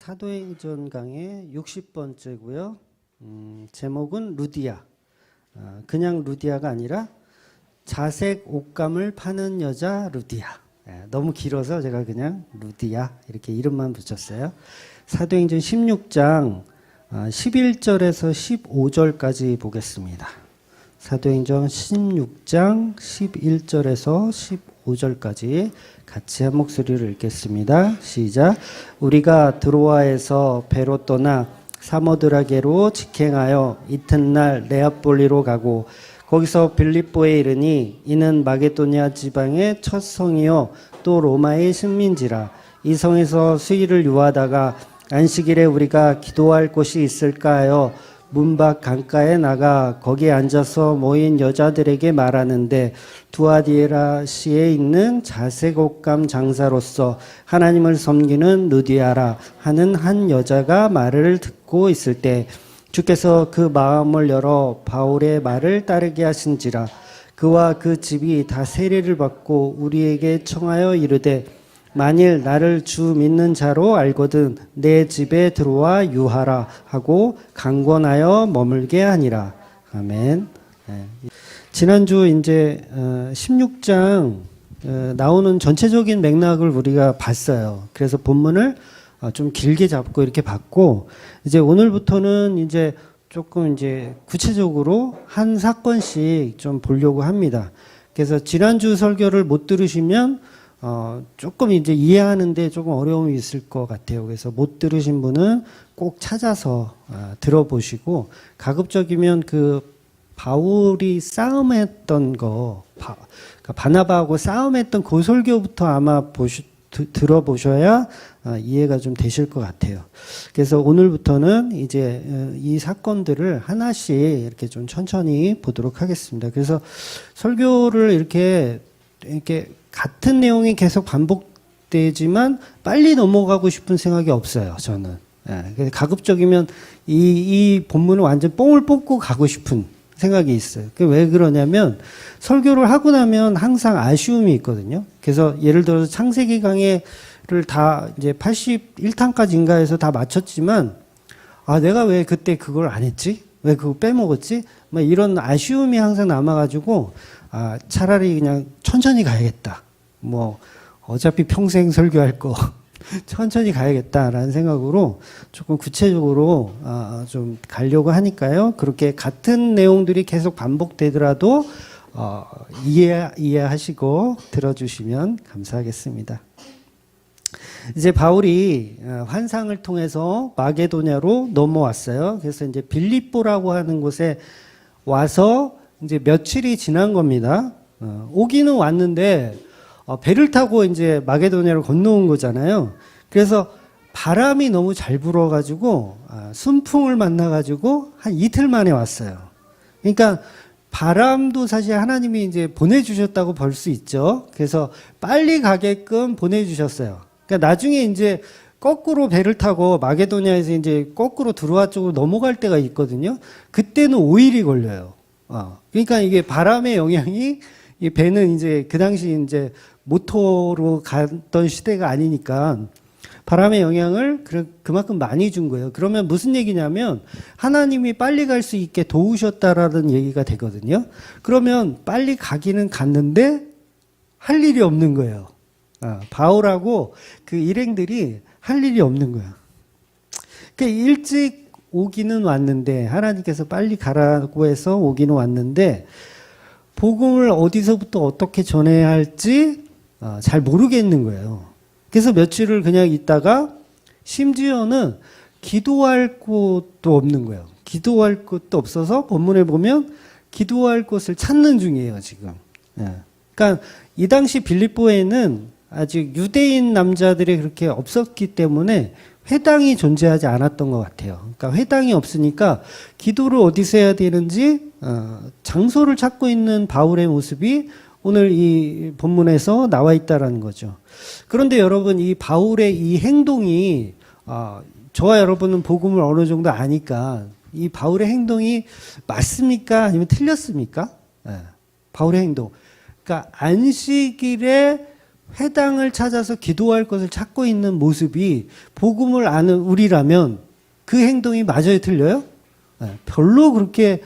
사도행전 강의 60번째고요. 제목은 루디아. 그냥 루디아가 아니라 자색 옷감을 파는 여자 루디아. 너무 길어서 제가 그냥 루디아 이렇게 이름만 붙였어요. 사도행전 16장 11절에서 15절까지 보겠습니다. 사도행전 16장 11절에서 15절까지 같이 한 목소리를 읽겠습니다. 시작. 우리가 드로아에서 배로 떠나 사모드라게로 직행하여 이튿날 네아폴리로 가고 거기서 빌립보에 이르니 이는 마게도냐 지방의 첫 성이요 또 로마의 식민지라. 이 성에서 수일을 유하다가 안식일에 우리가 기도할 곳이 있을까 하여 문밖 강가에 나가 거기에 앉아서 모인 여자들에게 말하는데 두아디에라시에 있는 자색 옷감 장사로서 하나님을 섬기는 루디아라 하는 한 여자가 말을 듣고 있을 때 주께서 그 마음을 열어 바울의 말을 따르게 하신지라. 그와 그 집이 다 세례를 받고 우리에게 청하여 이르되 만일 나를 주 믿는 자로 알거든 내 집에 들어와 유하라 하고 강권하여 머물게 하니라. 아멘. 지난주 이제 16장 나오는 전체적인 맥락을 우리가 봤어요. 그래서 본문을 좀 길게 잡고 이렇게 봤고, 이제 오늘부터는 이제 조금 이제 구체적으로 한 사건씩 좀 보려고 합니다. 그래서 지난주 설교를 못 들으시면 조금 이제 이해하는데 조금 어려움이 있을 것 같아요. 그래서 못 들으신 분은 꼭 찾아서 들어보시고, 가급적이면 그 바울이 싸움했던 거, 그러니까 바나바하고 싸움했던 그 설교부터 아마 들어보셔야 이해가 좀 되실 것 같아요. 그래서 오늘부터는 이제 이 사건들을 하나씩 이렇게 좀 천천히 보도록 하겠습니다. 그래서 설교를 이렇게 같은 내용이 계속 반복되지만 빨리 넘어가고 싶은 생각이 없어요, 저는. 가급적이면 이 본문을 완전 뽕을 뽑고 가고 싶은 생각이 있어요. 왜 그러냐면 설교를 하고 나면 항상 아쉬움이 있거든요. 그래서 예를 들어서 창세기 강의를 다 이제 81탄까지인가 해서 다 마쳤지만, 내가 왜 그때 그걸 안 했지? 왜 그거 빼먹었지? 막 이런 아쉬움이 항상 남아가지고, 차라리 그냥 천천히 가야겠다. 어차피 평생 설교할 거 천천히 가야겠다라는 생각으로 조금 구체적으로 좀 가려고 하니까요. 그렇게 같은 내용들이 계속 반복되더라도 이해하시고 들어주시면 감사하겠습니다. 이제 바울이 환상을 통해서 마게도냐로 넘어왔어요. 그래서 이제 빌립보라고 하는 곳에 와서 이제 며칠이 지난 겁니다. 오기는 왔는데 배를 타고 이제 마게도냐를 건너온 거잖아요. 그래서 바람이 너무 잘 불어가지고 순풍을 만나가지고 한 이틀 만에 왔어요. 그러니까 바람도 사실 하나님이 이제 보내주셨다고 볼 수 있죠. 그래서 빨리 가게끔 보내주셨어요. 그러니까 나중에 이제 거꾸로 배를 타고 마게도냐에서 이제 거꾸로 드로아 쪽으로 넘어갈 때가 있거든요. 그때는 5일이 걸려요. 그러니까 이게 바람의 영향이, 이 배는 이제 그 당시 이제 모터로 갔던 시대가 아니니까 바람의 영향을 그만큼 많이 준 거예요. 그러면 무슨 얘기냐면 하나님이 빨리 갈 수 있게 도우셨다라는 얘기가 되거든요. 그러면 빨리 가기는 갔는데 할 일이 없는 거예요. 바울하고 그 일행들이 할 일이 없는 거예요. 그러니까 일찍 오기는 왔는데, 하나님께서 빨리 가라고 해서 오기는 왔는데 복음을 어디서부터 어떻게 전해야 할지 잘 모르겠는 거예요. 그래서 며칠을 그냥 있다가 심지어는 기도할 곳도 없는 거예요. 기도할 곳도 없어서 본문에 보면 기도할 곳을 찾는 중이에요, 지금. 그러니까 이 당시 빌립보에는 아직 유대인 남자들이 그렇게 없었기 때문에 회당이 존재하지 않았던 것 같아요. 그러니까 회당이 없으니까 기도를 어디서 해야 되는지 장소를 찾고 있는 바울의 모습이 오늘 이 본문에서 나와 있다라는 거죠. 그런데 여러분, 이 바울의 이 행동이 저와 여러분은 복음을 어느 정도 아니까 이 바울의 행동이 맞습니까? 아니면 틀렸습니까? 바울의 행동. 그러니까 안식일에 회당을 찾아서 기도할 것을 찾고 있는 모습이 복음을 아는 우리라면 그 행동이 맞아요, 틀려요? 별로 그렇게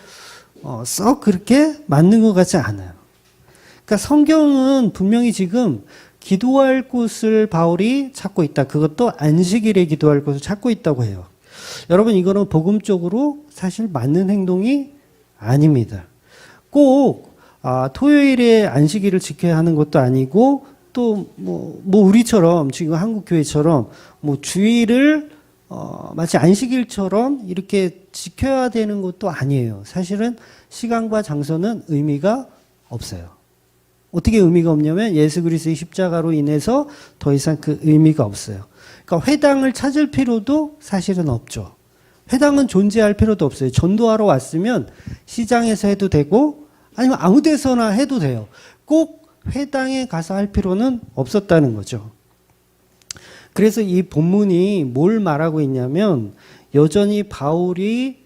썩 그렇게 맞는 것 같지 않아요. 그러니까 성경은 분명히 지금 기도할 곳을 바울이 찾고 있다. 그것도 안식일에 기도할 곳을 찾고 있다고 해요. 여러분, 이거는 복음적으로 사실 맞는 행동이 아닙니다. 꼭 토요일에 안식일을 지켜야 하는 것도 아니고 또 뭐 우리처럼 지금 한국 교회처럼 뭐 주일을 마치 안식일처럼 이렇게 지켜야 되는 것도 아니에요. 사실은 시간과 장소는 의미가 없어요. 어떻게 의미가 없냐면 예수 그리스도의 십자가로 인해서 더 이상 그 의미가 없어요. 그러니까 회당을 찾을 필요도 사실은 없죠. 회당은 존재할 필요도 없어요. 전도하러 왔으면 시장에서 해도 되고 아니면 아무 데서나 해도 돼요. 꼭 회당에 가서 할 필요는 없었다는 거죠. 그래서 이 본문이 뭘 말하고 있냐면 여전히 바울이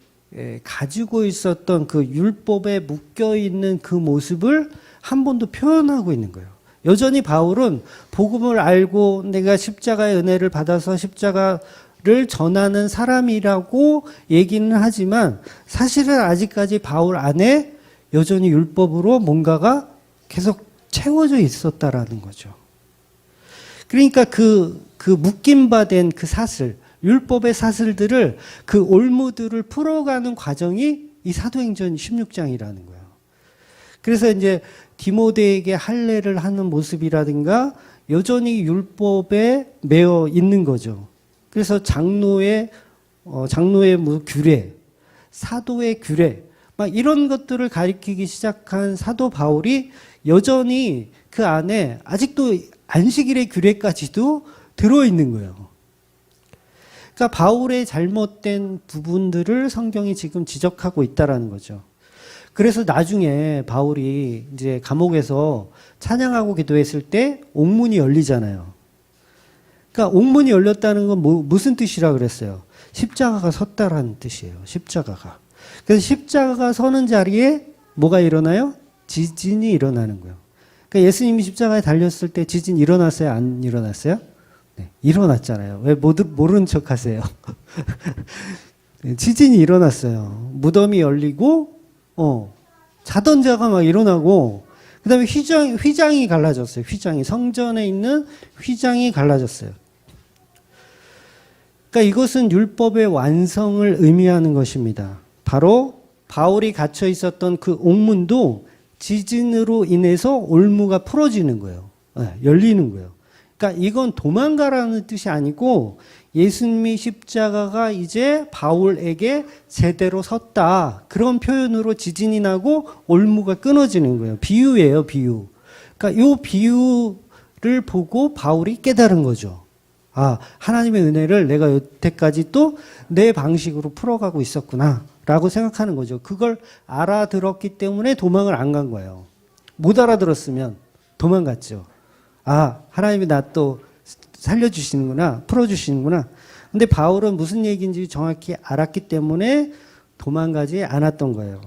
가지고 있었던 그 율법에 묶여 있는 그 모습을 한 번 더 표현하고 있는 거예요. 여전히 바울은 복음을 알고 내가 십자가의 은혜를 받아서 십자가를 전하는 사람이라고 얘기는 하지만 사실은 아직까지 바울 안에 여전히 율법으로 뭔가가 계속 채워져 있었다라는 거죠. 그러니까 그 묶임바된 그 사슬, 율법의 사슬들을 그 올무들을 풀어가는 과정이 이 사도행전 16장이라는 거예요. 그래서 이제 디모데에게 할례를 하는 모습이라든가 여전히 율법에 매여 있는 거죠. 그래서 장로의 규례, 사도의 규례, 막 이런 것들을 가리키기 시작한 사도 바울이 여전히 그 안에 아직도 안식일의 규례까지도 들어있는 거예요. 그러니까 바울의 잘못된 부분들을 성경이 지금 지적하고 있다라는 거죠. 그래서 나중에 바울이 이제 감옥에서 찬양하고 기도했을 때 옥문이 열리잖아요. 그러니까 옥문이 열렸다는 건 무슨 뜻이라 그랬어요? 십자가가 섰다라는 뜻이에요. 십자가가. 그래서 십자가가 서는 자리에 뭐가 일어나요? 지진이 일어나는 거예요. 그러니까 예수님이 십자가에 달렸을 때 지진 일어났어요? 안 일어났어요? 네, 일어났잖아요. 왜 모르는 척 하세요? 지진이 일어났어요. 무덤이 열리고 자던 자가 막 일어나고 그 다음에 휘장이 갈라졌어요. 성전에 있는 휘장이 갈라졌어요. 그러니까 이것은 율법의 완성을 의미하는 것입니다. 바로 바울이 갇혀 있었던 그 옥문도 지진으로 인해서 올무가 풀어지는 거예요. 열리는 거예요. 그러니까 이건 도망가라는 뜻이 아니고 예수님의 십자가가 이제 바울에게 제대로 섰다. 그런 표현으로 지진이 나고 올무가 끊어지는 거예요. 비유예요, 비유. 그러니까 이 비유를 보고 바울이 깨달은 거죠. 하나님의 은혜를 내가 여태까지 또 내 방식으로 풀어가고 있었구나 라고 생각하는 거죠. 그걸 알아들었기 때문에 도망을 안 간 거예요. 못 알아들었으면 도망갔죠. 하나님이 나 또 살려주시는구나, 풀어주시는구나. 근데 바울은 무슨 얘기인지 정확히 알았기 때문에 도망가지 않았던 거예요.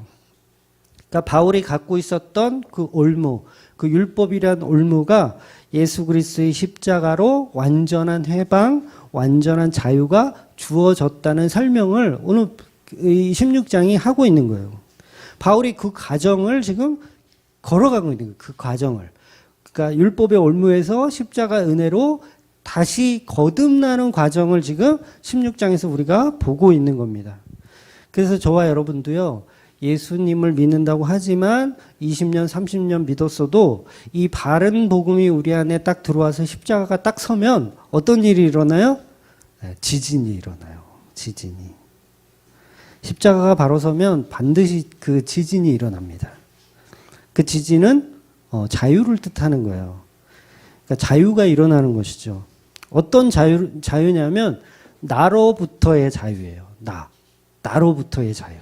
그러니까 바울이 갖고 있었던 그 올무, 그 율법이란 올무가 예수 그리스도의 십자가로 완전한 해방, 완전한 자유가 주어졌다는 설명을 오늘 이 16장이 하고 있는 거예요. 바울이 그 과정을 지금 걸어가고 있는 거예요. 그 과정을. 그러니까 율법의 올무에서 십자가 은혜로 다시 거듭나는 과정을 지금 16장에서 우리가 보고 있는 겁니다. 그래서 저와 여러분도요, 예수님을 믿는다고 하지만 20년, 30년 믿었어도 이 바른 복음이 우리 안에 딱 들어와서 십자가가 딱 서면 어떤 일이 일어나요? 지진이 일어나요. 지진이. 십자가가 바로 서면 반드시 그 지진이 일어납니다. 그 지진은 자유를 뜻하는 거예요. 그러니까 자유가 일어나는 것이죠. 어떤 자유냐면 나로부터의 자유예요. 나로부터의 자유.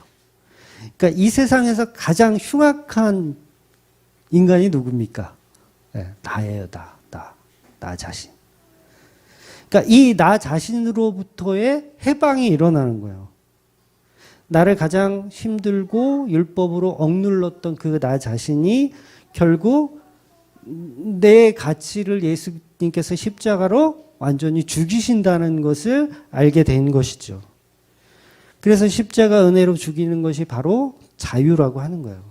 그러니까 이 세상에서 가장 흉악한 인간이 누굽니까? 나예요, 나 자신. 그러니까 이 나 자신으로부터의 해방이 일어나는 거예요. 나를 가장 힘들고 율법으로 억눌렀던 그 나 자신이 결국 내 가치를 예수님께서 십자가로 완전히 죽이신다는 것을 알게 된 것이죠. 그래서 십자가 은혜로 죽이는 것이 바로 자유라고 하는 거예요.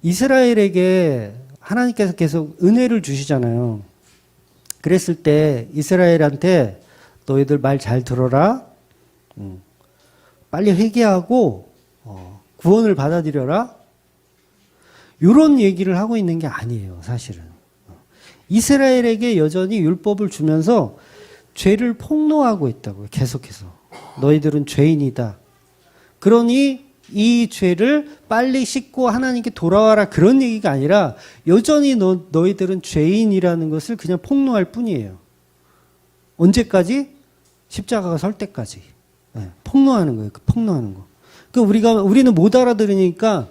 이스라엘에게 하나님께서 계속 은혜를 주시잖아요. 그랬을 때 이스라엘한테 너희들 말 잘 들어라. 빨리 회개하고 구원을 받아들여라. 이런 얘기를 하고 있는 게 아니에요, 사실은. 이스라엘에게 여전히 율법을 주면서 죄를 폭로하고 있다고요, 계속해서. 너희들은 죄인이다. 그러니 이 죄를 빨리 씻고 하나님께 돌아와라, 그런 얘기가 아니라 여전히 너희들은 죄인이라는 것을 그냥 폭로할 뿐이에요. 언제까지? 십자가가 설 때까지. 네, 폭로하는 거예요. 폭로하는 거. 우리는 못 알아들으니까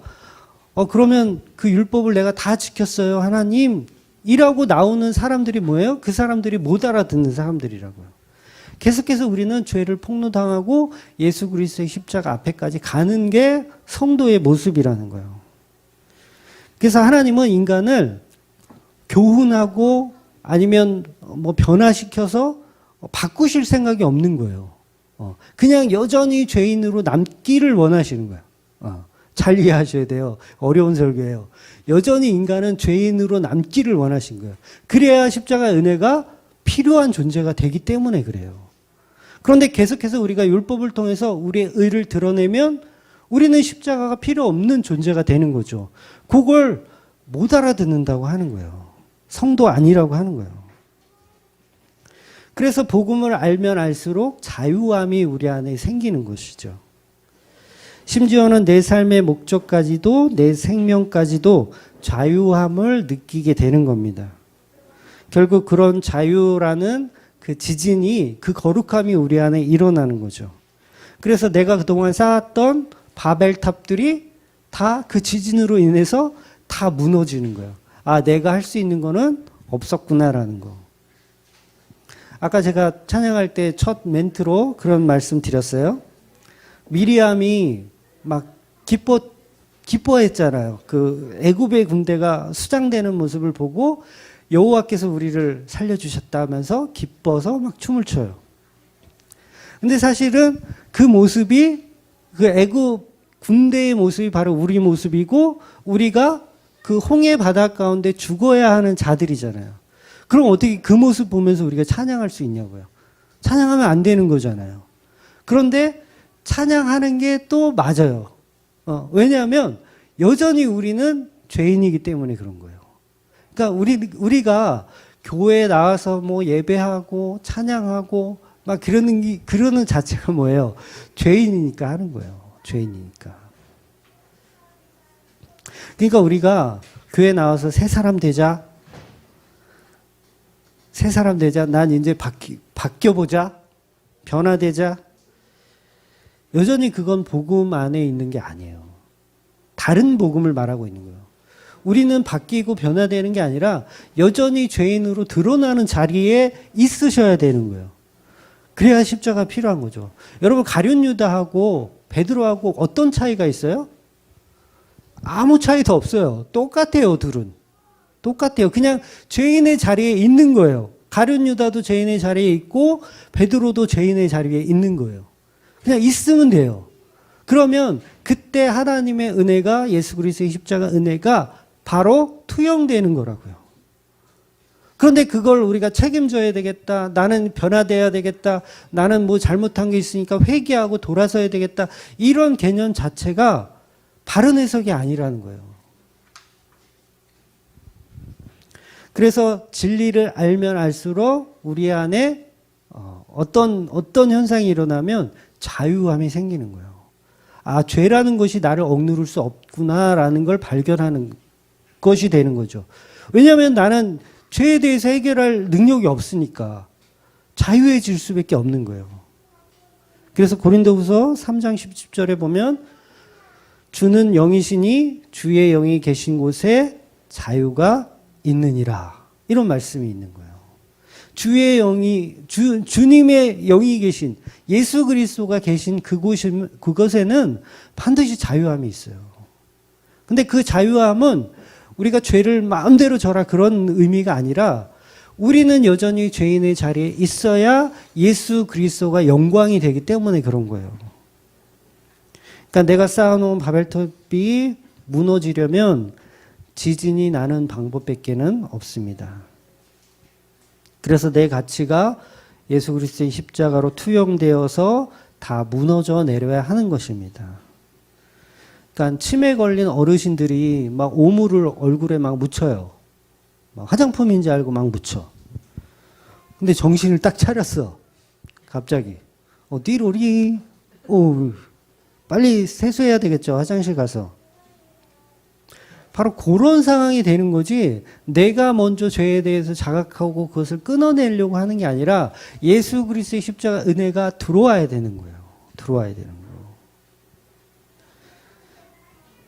그러면 그 율법을 내가 다 지켰어요, 하나님. 이라고 나오는 사람들이 뭐예요? 그 사람들이 못 알아듣는 사람들이라고요. 계속해서 우리는 죄를 폭로당하고 예수 그리스도의 십자가 앞에까지 가는 게 성도의 모습이라는 거예요. 그래서 하나님은 인간을 교훈하고 아니면 뭐 변화시켜서 바꾸실 생각이 없는 거예요. 그냥 여전히 죄인으로 남기를 원하시는 거예요. 잘 이해하셔야 돼요. 어려운 설교예요. 여전히 인간은 죄인으로 남기를 원하신 거예요. 그래야 십자가 은혜가 필요한 존재가 되기 때문에 그래요. 그런데 계속해서 우리가 율법을 통해서 우리의 의를 드러내면 우리는 십자가가 필요 없는 존재가 되는 거죠. 그걸 못 알아듣는다고 하는 거예요. 성도 아니라고 하는 거예요. 그래서 복음을 알면 알수록 자유함이 우리 안에 생기는 것이죠. 심지어는 내 삶의 목적까지도 내 생명까지도 자유함을 느끼게 되는 겁니다. 결국 그런 자유라는 그 지진이, 그 거룩함이 우리 안에 일어나는 거죠. 그래서 내가 그동안 쌓았던 바벨탑들이 다 그 지진으로 인해서 다 무너지는 거예요. 아, 내가 할 수 있는 거는 없었구나라는 거. 아까 제가 찬양할 때 첫 멘트로 그런 말씀 드렸어요. 미리암이 막 기뻐했잖아요. 그 애굽의 군대가 수장되는 모습을 보고 여호와께서 우리를 살려주셨다 하면서 기뻐서 막 춤을 춰요. 근데 사실은 그 모습이, 그 애굽 군대의 모습이 바로 우리 모습이고, 우리가 그 홍해 바다 가운데 죽어야 하는 자들이잖아요. 그럼 어떻게 그 모습 보면서 우리가 찬양할 수 있냐고요. 찬양하면 안 되는 거잖아요. 그런데 찬양하는 게 또 맞아요. 왜냐하면 여전히 우리는 죄인이기 때문에 그런 거예요. 그러니까 우리가 교회에 나와서 뭐 예배하고 찬양하고 막 그러는 자체가 뭐예요? 죄인이니까 하는 거예요. 죄인이니까. 그러니까 우리가 교회 나와서 새 사람 되자. 새 사람 되자. 난 이제 바뀌어보자. 변화되자. 여전히 그건 복음 안에 있는 게 아니에요. 다른 복음을 말하고 있는 거예요. 우리는 바뀌고 변화되는 게 아니라 여전히 죄인으로 드러나는 자리에 있으셔야 되는 거예요. 그래야 십자가 필요한 거죠. 여러분, 가룟 유다하고 베드로하고 어떤 차이가 있어요? 아무 차이도 없어요. 똑같아요, 둘은. 똑같아요. 그냥 죄인의 자리에 있는 거예요. 가룟 유다도 죄인의 자리에 있고 베드로도 죄인의 자리에 있는 거예요. 그냥 있으면 돼요. 그러면 그때 하나님의 은혜가, 예수 그리스도의 십자가 은혜가 바로 투영되는 거라고요. 그런데 그걸 우리가 책임져야 되겠다. 나는 변화돼야 되겠다. 나는 뭐 잘못한 게 있으니까 회개하고 돌아서야 되겠다. 이런 개념 자체가 바른 해석이 아니라는 거예요. 그래서 진리를 알면 알수록 우리 안에 어떤 현상이 일어나면 자유함이 생기는 거예요. 아, 죄라는 것이 나를 억누를 수 없구나라는 걸 발견하는 것이 되는 거죠. 왜냐하면 나는 죄에 대해서 해결할 능력이 없으니까 자유해질 수밖에 없는 거예요. 그래서 고린도후서 3장 10절에 보면 주는 영이시니 주의 영이 계신 곳에 자유가 있느니라. 이런 말씀이 있는 거예요. 주의 영이, 주님의 영이 계신, 예수 그리스도가 계신 그곳에는 반드시 자유함이 있어요. 근데 그 자유함은 우리가 죄를 마음대로 져라 그런 의미가 아니라 우리는 여전히 죄인의 자리에 있어야 예수 그리스도가 영광이 되기 때문에 그런 거예요. 그러니까 내가 쌓아놓은 바벨탑이 무너지려면 지진이 나는 방법밖에는 없습니다. 그래서 내 가치가 예수 그리스도의 십자가로 투영되어서 다 무너져 내려야 하는 것입니다. 그러니까 치매 걸린 어르신들이 막 오물을 얼굴에 막 묻혀요. 막 화장품인지 알고 막 묻혀. 근데 정신을 딱 차렸어. 갑자기. 띠로리. 빨리 세수해야 되겠죠. 화장실 가서. 바로 그런 상황이 되는 거지 내가 먼저 죄에 대해서 자각하고 그것을 끊어내려고 하는 게 아니라 예수 그리스도의 십자가 은혜가 들어와야 되는 거예요. 들어와야 되는 거예요.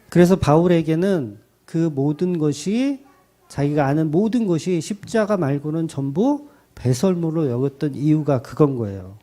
그래서 바울에게는 그 모든 것이 자기가 아는 모든 것이 십자가 말고는 전부 배설물로 여겼던 이유가 그건 거예요.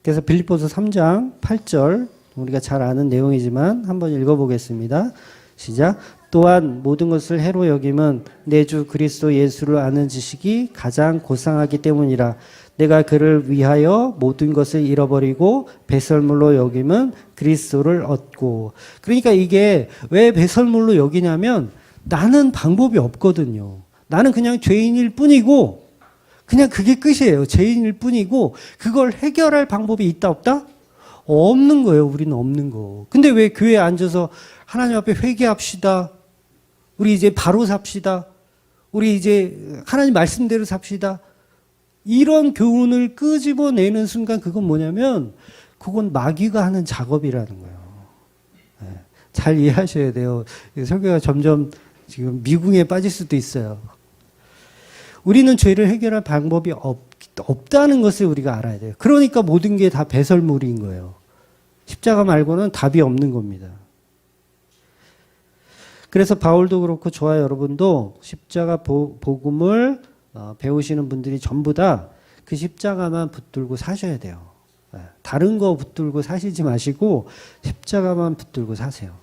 그래서 빌립보서 3장 8절 우리가 잘 아는 내용이지만 한번 읽어보겠습니다. 시작. 또한 모든 것을 해로 여김은 내 주 그리스도 예수를 아는 지식이 가장 고상하기 때문이라. 내가 그를 위하여 모든 것을 잃어버리고 배설물로 여김은 그리스도를 얻고. 그러니까 이게 왜 배설물로 여기냐면 나는 방법이 없거든요. 나는 그냥 죄인일 뿐이고 그냥 그게 끝이에요. 죄인일 뿐이고 그걸 해결할 방법이 있다 없다? 없는 거예요. 우리는 없는 거. 근데 왜 교회에 앉아서 하나님 앞에 회개합시다. 우리 이제 바로 삽시다. 우리 이제 하나님 말씀대로 삽시다. 이런 교훈을 끄집어내는 순간 그건 뭐냐면 그건 마귀가 하는 작업이라는 거예요. 네. 잘 이해하셔야 돼요. 설교가 점점 지금 미궁에 빠질 수도 있어요. 우리는 죄를 해결할 방법이 없다는 것을 우리가 알아야 돼요. 그러니까 모든 게 다 배설물인 거예요. 십자가 말고는 답이 없는 겁니다. 그래서 바울도 그렇고 저와 여러분도 십자가 복음을 배우시는 분들이 전부 다 그 십자가만 붙들고 사셔야 돼요. 다른 거 붙들고 사시지 마시고 십자가만 붙들고 사세요.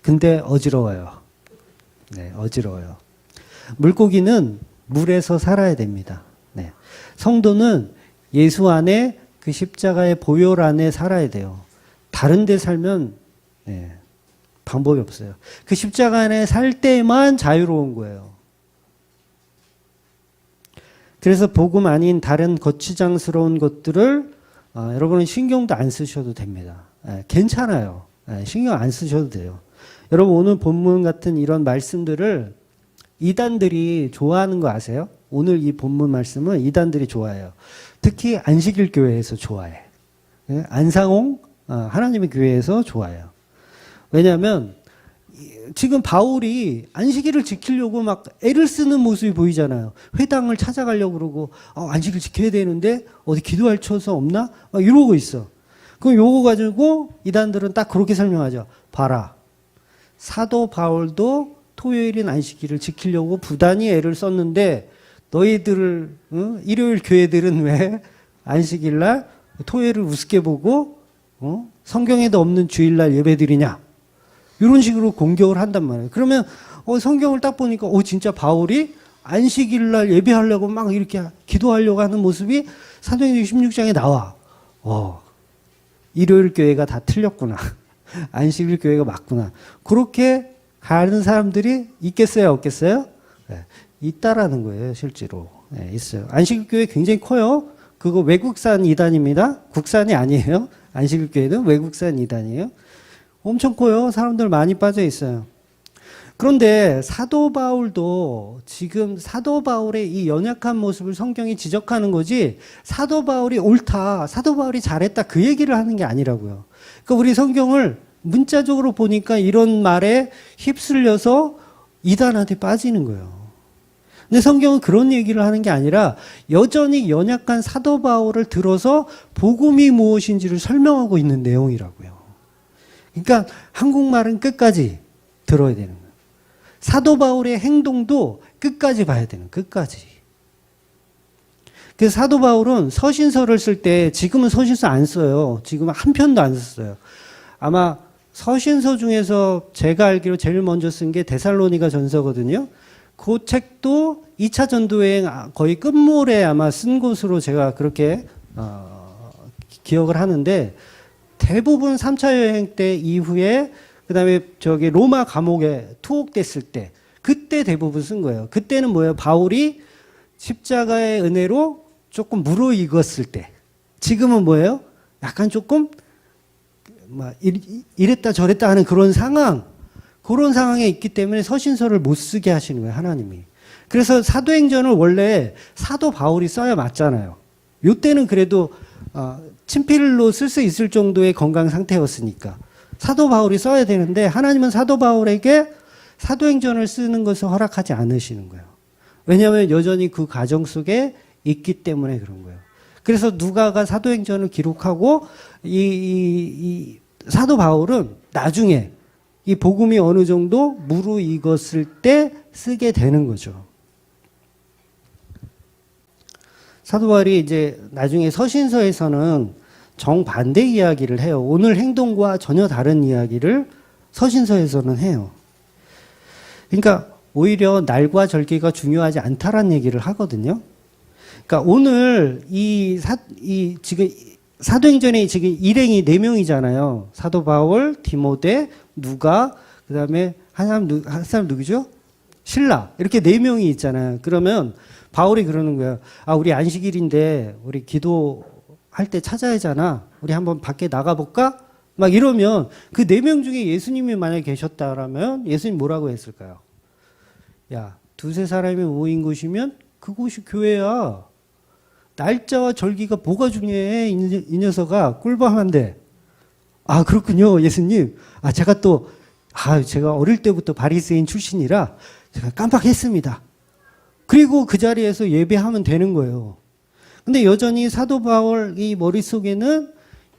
근데 어지러워요. 네, 어지러워요. 물고기는 물에서 살아야 됩니다. 네. 성도는 예수 안에 그 십자가의 보혈 안에 살아야 돼요. 다른 데 살면 네, 방법이 없어요. 그 십자가 안에 살 때만 자유로운 거예요. 그래서 복음 아닌 다른 거치장스러운 것들을 여러분은 신경도 안 쓰셔도 됩니다. 괜찮아요. 신경 안 쓰셔도 돼요. 여러분 오늘 본문 같은 이런 말씀들을 이단들이 좋아하는 거 아세요? 오늘 이 본문 말씀은 이단들이 좋아해요. 특히 안식일 교회에서 좋아해. 안상홍 하나님의 교회에서 좋아해요. 왜냐하면 지금 바울이 안식일을 지키려고 막 애를 쓰는 모습이 보이잖아요. 회당을 찾아가려고 그러고 안식일 지켜야 되는데 어디 기도할 처소 없나? 막 이러고 있어. 그럼 요거 가지고 이단들은 딱 그렇게 설명하죠. 봐라. 사도 바울도 토요일인 안식일을 지키려고 부단히 애를 썼는데 너희들 일요일 교회들은 왜 안식일날 토요일을 우습게 보고 성경에도 없는 주일날 예배드리냐? 이런 식으로 공격을 한단 말이에요. 그러면 성경을 딱 보니까 진짜 바울이 안식일날 예배하려고 막 이렇게 기도하려고 하는 모습이 사도행전 16장에 나와. 일요일 교회가 다 틀렸구나. 안식일 교회가 맞구나. 그렇게 가는 사람들이 있겠어요, 없겠어요? 네, 있다라는 거예요, 실제로. 네, 있어요. 안식일 교회 굉장히 커요. 그거 외국산 이단입니다. 국산이 아니에요. 안식일 교회는 외국산 이단이에요. 엄청 커요. 사람들 많이 빠져 있어요. 그런데 사도 바울도 지금 사도 바울의 이 연약한 모습을 성경이 지적하는 거지 사도 바울이 옳다, 사도 바울이 잘했다 그 얘기를 하는 게 아니라고요. 그러니까 우리 성경을 문자적으로 보니까 이런 말에 휩쓸려서 이단한테 빠지는 거예요. 근데 성경은 그런 얘기를 하는 게 아니라 여전히 연약한 사도 바울을 들어서 복음이 무엇인지를 설명하고 있는 내용이라고요. 그러니까 한국말은 끝까지 들어야 되는 거예요. 사도 바울의 행동도 끝까지 봐야 되는 거예요. 끝까지. 그래서 사도 바울은 서신서를 쓸 때 지금은 서신서 안 써요. 지금은 한 편도 안 썼어요. 아마 서신서 중에서 제가 알기로 제일 먼저 쓴 게 데살로니가 전서거든요. 그 책도 2차 전도여행 거의 끝물에 아마 쓴 것으로 제가 그렇게 기억을 하는데, 대부분 3차 여행 때 이후에 그다음에 저기 로마 감옥에 투옥됐을 때 그때 대부분 쓴 거예요. 그때는 뭐예요? 바울이 십자가의 은혜로 조금 무르익었을 때. 지금은 뭐예요? 약간 조금 막 이랬다 저랬다 하는 그런 상황에 있기 때문에 서신서를 못 쓰게 하시는 거예요, 하나님이. 그래서 사도행전을 원래 사도 바울이 써야 맞잖아요. 요때는 그래도 친필로 쓸 수 있을 정도의 건강 상태였으니까 사도 바울이 써야 되는데, 하나님은 사도 바울에게 사도행전을 쓰는 것을 허락하지 않으시는 거예요. 왜냐하면 여전히 그 과정 속에 있기 때문에 그런 거예요. 그래서 누가가 사도행전을 기록하고 이 사도 바울은 나중에 이 복음이 어느 정도 무르익었을 때 쓰게 되는 거죠. 사도 바울이 이제 나중에 서신서에서는 정반대 이야기를 해요. 오늘 행동과 전혀 다른 이야기를 서신서에서는 해요. 그러니까 오히려 날과 절기가 중요하지 않다라는 얘기를 하거든요. 그러니까 오늘 지금 사도행전에 지금 일행이 4명이잖아요. 사도 바울, 디모데, 누가, 그다음에 한 사람 누구죠? 신라. 이렇게 4명이 있잖아요. 그러면 바울이 그러는 거예요. 우리 안식일인데 우리 기도할 때 찾아야 하잖아. 우리 한번 밖에 나가볼까? 막 이러면 그 4명 중에 예수님이 만약에 계셨다라면 예수님 뭐라고 했을까요? 야, 2-3 사람이 모인 곳이면 그곳이 교회야. 날짜와 절기가 뭐가 중요해? 이 녀석아, 꿀밤한데. 그렇군요, 예수님. 제가 어릴 때부터 바리새인 출신이라 제가 깜빡했습니다. 그리고 그 자리에서 예배하면 되는 거예요. 근데 여전히 사도 바울 이 머릿속에는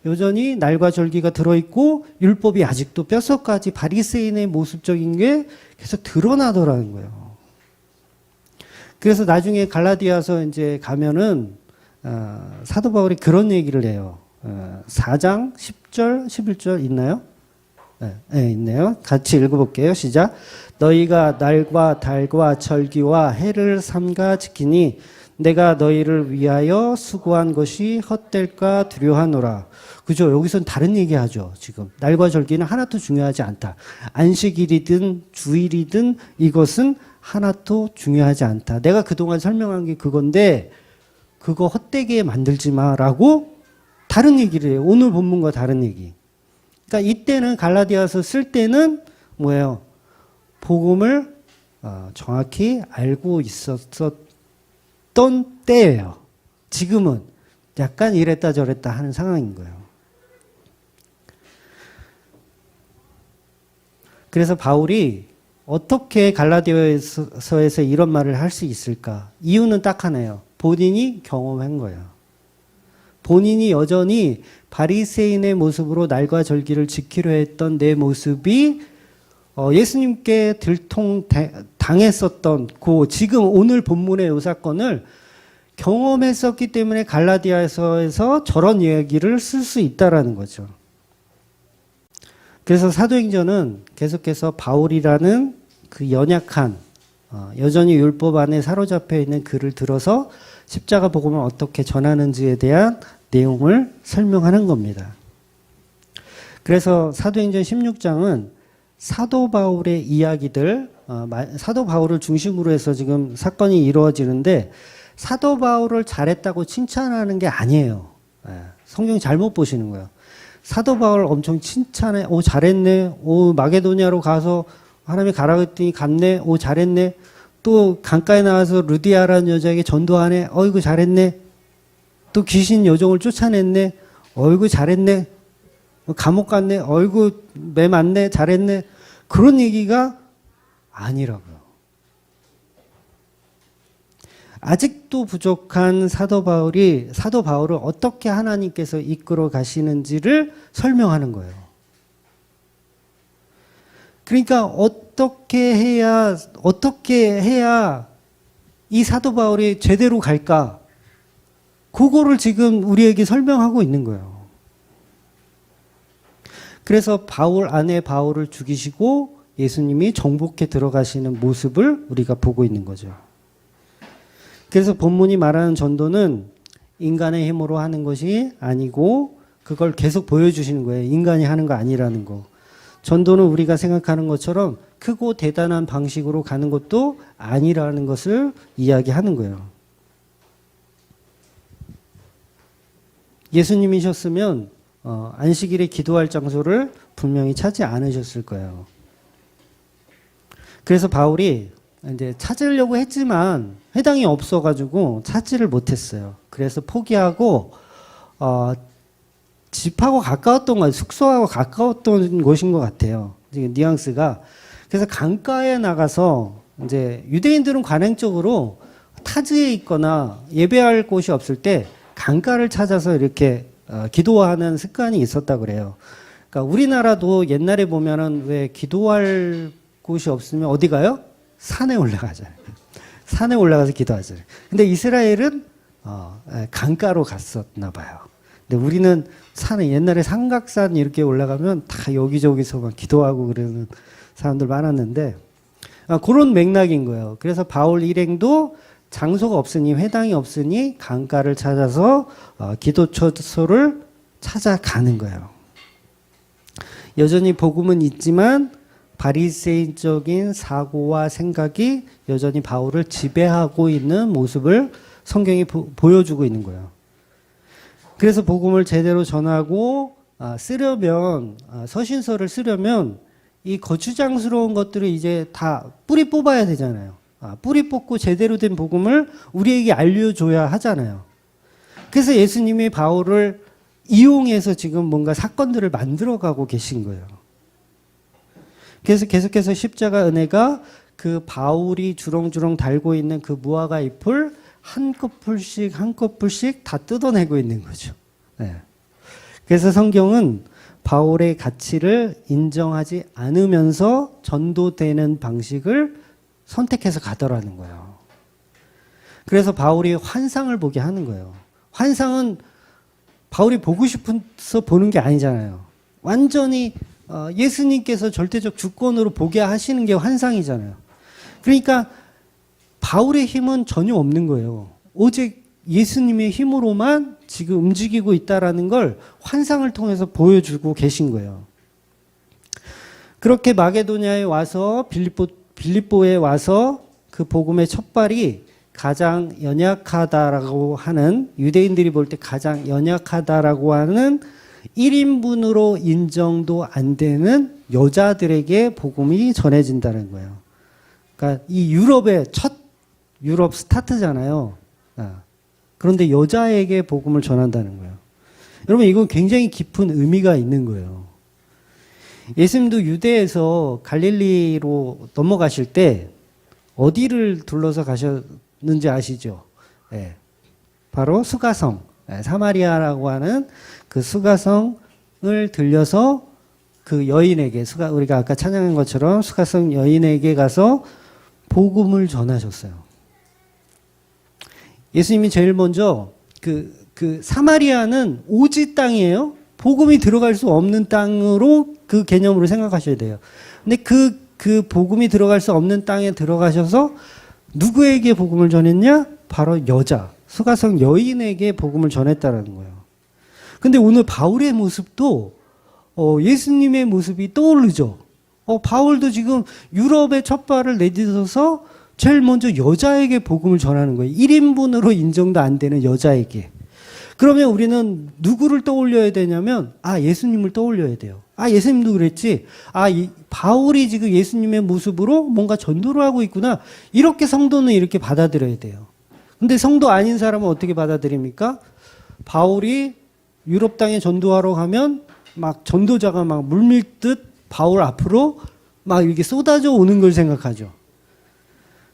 여전히 날과 절기가 들어있고 율법이 아직도 뼛속까지 바리새인의 모습적인 게 계속 드러나더라는 거예요. 그래서 나중에 갈라디아서 이제 가면은 사도 바울이 그런 얘기를 해요. 4장 10절 11절 있나요? 네, 있네요. 같이 읽어볼게요. 시작. 너희가 날과 달과 절기와 해를 삼가 지키니 내가 너희를 위하여 수고한 것이 헛될까 두려하노라. 그죠? 여기서는 다른 얘기하죠. 지금 날과 절기는 하나도 중요하지 않다. 안식일이든 주일이든 이것은 하나도 중요하지 않다. 내가 그동안 설명한 게 그건데 그거 헛되게 만들지 마라고 다른 얘기를 해요. 오늘 본문과 다른 얘기. 그러니까 이때는 갈라디아서 쓸 때는 뭐예요? 복음을 정확히 알고 있었던 때예요. 지금은 약간 이랬다 저랬다 하는 상황인 거예요. 그래서 바울이 어떻게 갈라디아서에서 이런 말을 할 수 있을까? 이유는 딱 하나예요. 본인이 경험한 거예요. 본인이 여전히 바리새인의 모습으로 날과 절기를 지키려 했던 내 모습이 예수님께 당했었던 지금 오늘 본문의 이 사건을 경험했었기 때문에 갈라디아서에서 저런 얘기를 쓸 수 있다라는 거죠. 그래서 사도행전은 계속해서 바울이라는 그 연약한 여전히 율법 안에 사로잡혀 있는 글을 들어서 십자가 복음을 어떻게 전하는지에 대한 내용을 설명하는 겁니다. 그래서 사도행전 16장은 사도 바울의 이야기들, 사도 바울을 중심으로 해서 지금 사건이 이루어지는데 사도 바울을 잘했다고 칭찬하는 게 아니에요. 성경 잘못 보시는 거예요. 사도 바울 엄청 칭찬해. 오, 잘했네. 오, 마게도냐로 가서 하나님이 가라 그랬더니 갔네. 오, 잘했네. 또 강가에 나와서 루디아라는 여자에게 전도하네. 어이구, 잘했네. 또 귀신 요정을 쫓아냈네. 어이구, 잘했네. 감옥 갔네. 어이구, 매 맞네. 잘했네. 그런 얘기가 아니라고요. 아직도 부족한 사도 바울을 어떻게 하나님께서 이끌어 가시는지를 설명하는 거예요. 그러니까 어떻게 해야 이 사도 바울이 제대로 갈까? 그거를 지금 우리에게 설명하고 있는 거예요. 그래서 아내 바울을 죽이시고 예수님이 정복해 들어가시는 모습을 우리가 보고 있는 거죠. 그래서 본문이 말하는 전도는 인간의 힘으로 하는 것이 아니고 그걸 계속 보여주시는 거예요. 인간이 하는 거 아니라는 거. 전도는 우리가 생각하는 것처럼 크고 대단한 방식으로 가는 것도 아니라는 것을 이야기하는 거예요. 예수님이셨으면 안식일에 기도할 장소를 분명히 찾지 않으셨을 거예요. 그래서 바울이 이제 찾으려고 했지만 회당이 없어가지고 찾지를 못했어요. 그래서 포기하고 집하고 가까웠던 거, 숙소하고 가까웠던 곳인 것 같아요. 뉘앙스가. 그래서 강가에 나가서 이제 유대인들은 관행적으로 타지에 있거나 예배할 곳이 없을 때 강가를 찾아서 이렇게 기도하는 습관이 있었다 그래요. 그러니까 우리나라도 옛날에 보면은 왜 기도할 곳이 없으면 어디 가요? 산에 올라가잖아요. 산에 올라가서 기도하잖아요. 근데 이스라엘은 강가로 갔었나 봐요. 근데 우리는 산에 옛날에 삼각산 이렇게 올라가면 다 여기저기서 막 기도하고 그러는 사람들 많았는데 그런 맥락인 거예요. 그래서 바울 일행도 장소가 없으니 회당이 없으니 강가를 찾아서 기도처소를 찾아가는 거예요. 여전히 복음은 있지만 바리새인적인 사고와 생각이 여전히 바울을 지배하고 있는 모습을 성경이 보여주고 있는 거예요. 그래서 복음을 제대로 전하고 쓰려면 서신서를 쓰려면 이 거추장스러운 것들을 이제 다 뿌리 뽑아야 되잖아요. 뿌리 뽑고 제대로 된 복음을 우리에게 알려줘야 하잖아요. 그래서 예수님이 바울을 이용해서 지금 뭔가 사건들을 만들어가고 계신 거예요. 그래서 계속해서 십자가 은혜가 그 바울이 주렁주렁 달고 있는 그 무화과 잎을 한 커플씩 한 커플씩 다 뜯어내고 있는 거죠. 네. 그래서 성경은 바울의 가치를 인정하지 않으면서 전도되는 방식을 선택해서 가더라는 거예요. 그래서 바울이 환상을 보게 하는 거예요. 환상은 바울이 보고 싶어서 보는 게 아니잖아요. 완전히 예수님께서 절대적 주권으로 보게 하시는 게 환상이잖아요. 그러니까 바울의 힘은 전혀 없는 거예요. 오직 예수님의 힘으로만 지금 움직이고 있다라는 걸 환상을 통해서 보여주고 계신 거예요. 그렇게 마게도냐에 와서 빌립보에 와서 그 복음의 첫발이 가장 연약하다라고 하는, 유대인들이 볼 때 가장 연약하다라고 하는 1인분으로 인정도 안 되는 여자들에게 복음이 전해진다는 거예요. 그러니까 이 유럽의 첫 유럽 스타트잖아요. 그런데 여자에게 복음을 전한다는 거예요. 여러분, 이건 굉장히 깊은 의미가 있는 거예요. 예수님도 유대에서 갈릴리로 넘어가실 때 어디를 둘러서 가셨는지 아시죠? 네. 바로 수가성, 사마리아라고 하는 그 수가성을 들려서 그 여인에게, 우리가 아까 찬양한 것처럼 수가성 여인에게 가서 복음을 전하셨어요. 예수님이 제일 먼저 그 사마리아는 오지 땅이에요. 복음이 들어갈 수 없는 땅으로 그 개념으로 생각하셔야 돼요. 근데 그 복음이 들어갈 수 없는 땅에 들어가셔서 누구에게 복음을 전했냐? 바로 수가성 여인에게 복음을 전했다라는 거예요. 근데 오늘 바울의 모습도 예수님의 모습이 떠오르죠. 바울도 지금 유럽의 첫 발을 내딛어서 제일 먼저 여자에게 복음을 전하는 거예요. 1인분으로 인정도 안 되는 여자에게. 그러면 우리는 누구를 떠올려야 되냐면 예수님을 떠올려야 돼요. 예수님도 그랬지. 바울이 지금 예수님의 모습으로 뭔가 전도를 하고 있구나. 이렇게 성도는 이렇게 받아들여야 돼요. 근데 성도 아닌 사람은 어떻게 받아들입니까? 바울이 유럽 땅에 전도하러 가면 막 전도자가 막 물밀듯 바울 앞으로 막 이렇게 쏟아져 오는 걸 생각하죠.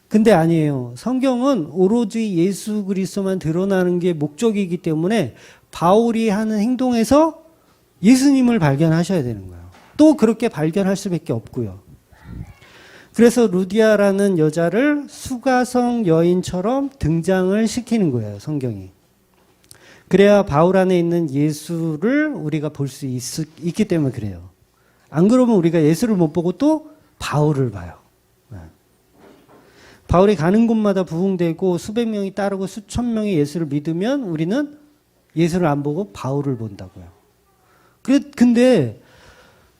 근데 아니에요. 성경은 오로지 예수 그리스도만 드러나는 게 목적이기 때문에 바울이 하는 행동에서 예수님을 발견하셔야 되는 거예요. 또 그렇게 발견할 수밖에 없고요. 그래서 루디아라는 여자를 수가성 여인처럼 등장을 시키는 거예요, 성경이. 그래야 바울 안에 있는 예수를 우리가 볼 수 있기 때문에 그래요. 안 그러면 우리가 예수를 못 보고 또 바울을 봐요. 바울이 가는 곳마다 부흥되고 수백 명이 따르고 수천 명이 예수를 믿으면 우리는 예수를 안 보고 바울을 본다고요. 근데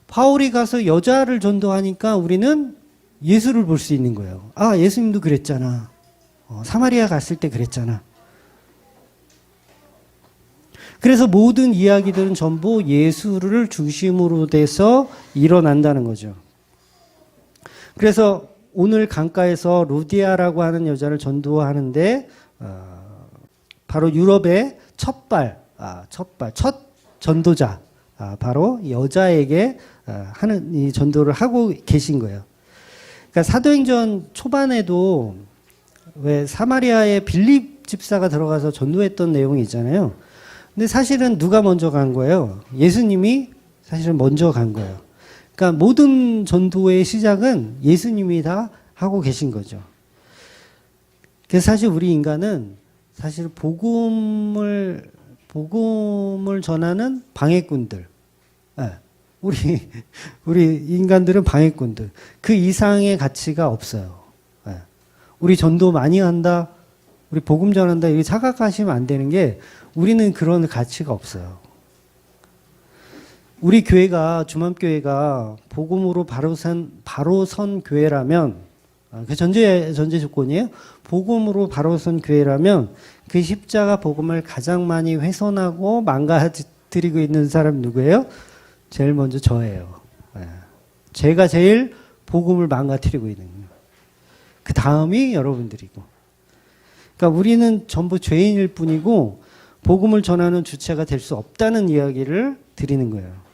바울이 가서 여자를 전도하니까 우리는 예수를 볼 수 있는 거예요. 아, 예수님도 그랬잖아. 사마리아 갔을 때 그랬잖아. 그래서 모든 이야기들은 전부 예수를 중심으로 돼서 일어난다는 거죠. 그래서 오늘 강가에서 루디아라고 하는 여자를 전도하는데 바로 유럽의 첫 전도자 바로 여자에게 하는 이 전도를 하고 계신 거예요. 그러니까 사도행전 초반에도 왜 사마리아에 빌립 집사가 들어가서 전도했던 내용이 있잖아요. 근데 사실은 누가 먼저 간 거예요? 예수님이 사실은 먼저 간 거예요. 그러니까 모든 전도의 시작은 예수님이 다 하고 계신 거죠. 그래서 사실 우리 인간은 사실 복음을 전하는 방해꾼들. 네. 우리 인간들은 방해꾼들. 그 이상의 가치가 없어요. 네. 우리 전도 많이 한다, 우리 복음 전한다, 이렇게 착각하시면 안 되는 게 우리는 그런 가치가 없어요. 우리 교회가 주맘교회가 복음으로 바로 선 교회라면 그 전제 조건이에요. 복음으로 바로 선 교회라면 그 십자가 복음을 가장 많이 훼손하고 망가뜨리고 있는 사람 누구예요? 제일 먼저 저예요. 제가 제일 복음을 망가뜨리고 있는 거예요. 그 다음이 여러분들이고. 그러니까 우리는 전부 죄인일 뿐이고 복음을 전하는 주체가 될 수 없다는 이야기를 드리는 거예요.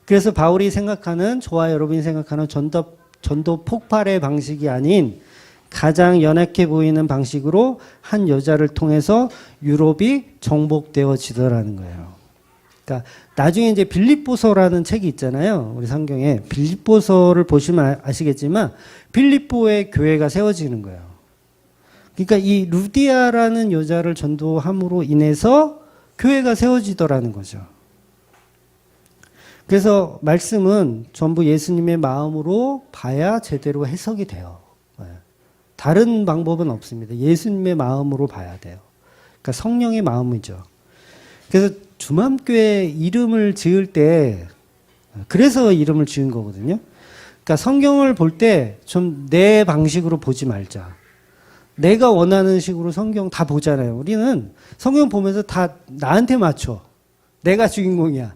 그래서 바울이 생각하는, 저와 여러분이 생각하는 전도 폭발의 방식이 아닌 가장 연약해 보이는 방식으로 한 여자를 통해서 유럽이 정복되어지더라는 거예요. 그러니까 나중에 이제 빌립보서라는 책이 있잖아요. 우리 성경에 빌립보서를 보시면 아시겠지만 빌립보의 교회가 세워지는 거예요. 그러니까 이 루디아라는 여자를 전도함으로 인해서 교회가 세워지더라는 거죠. 그래서 말씀은 전부 예수님의 마음으로 봐야 제대로 해석이 돼요. 다른 방법은 없습니다. 예수님의 마음으로 봐야 돼요. 그러니까 성령의 마음이죠. 그래서 주맘교회 이름을 지을 때 그래서 이름을 지은 거거든요. 그러니까 성경을 볼 때 좀 내 방식으로 보지 말자. 내가 원하는 식으로 성경 다 보잖아요. 우리는 성경 보면서 다 나한테 맞춰. 내가 주인공이야.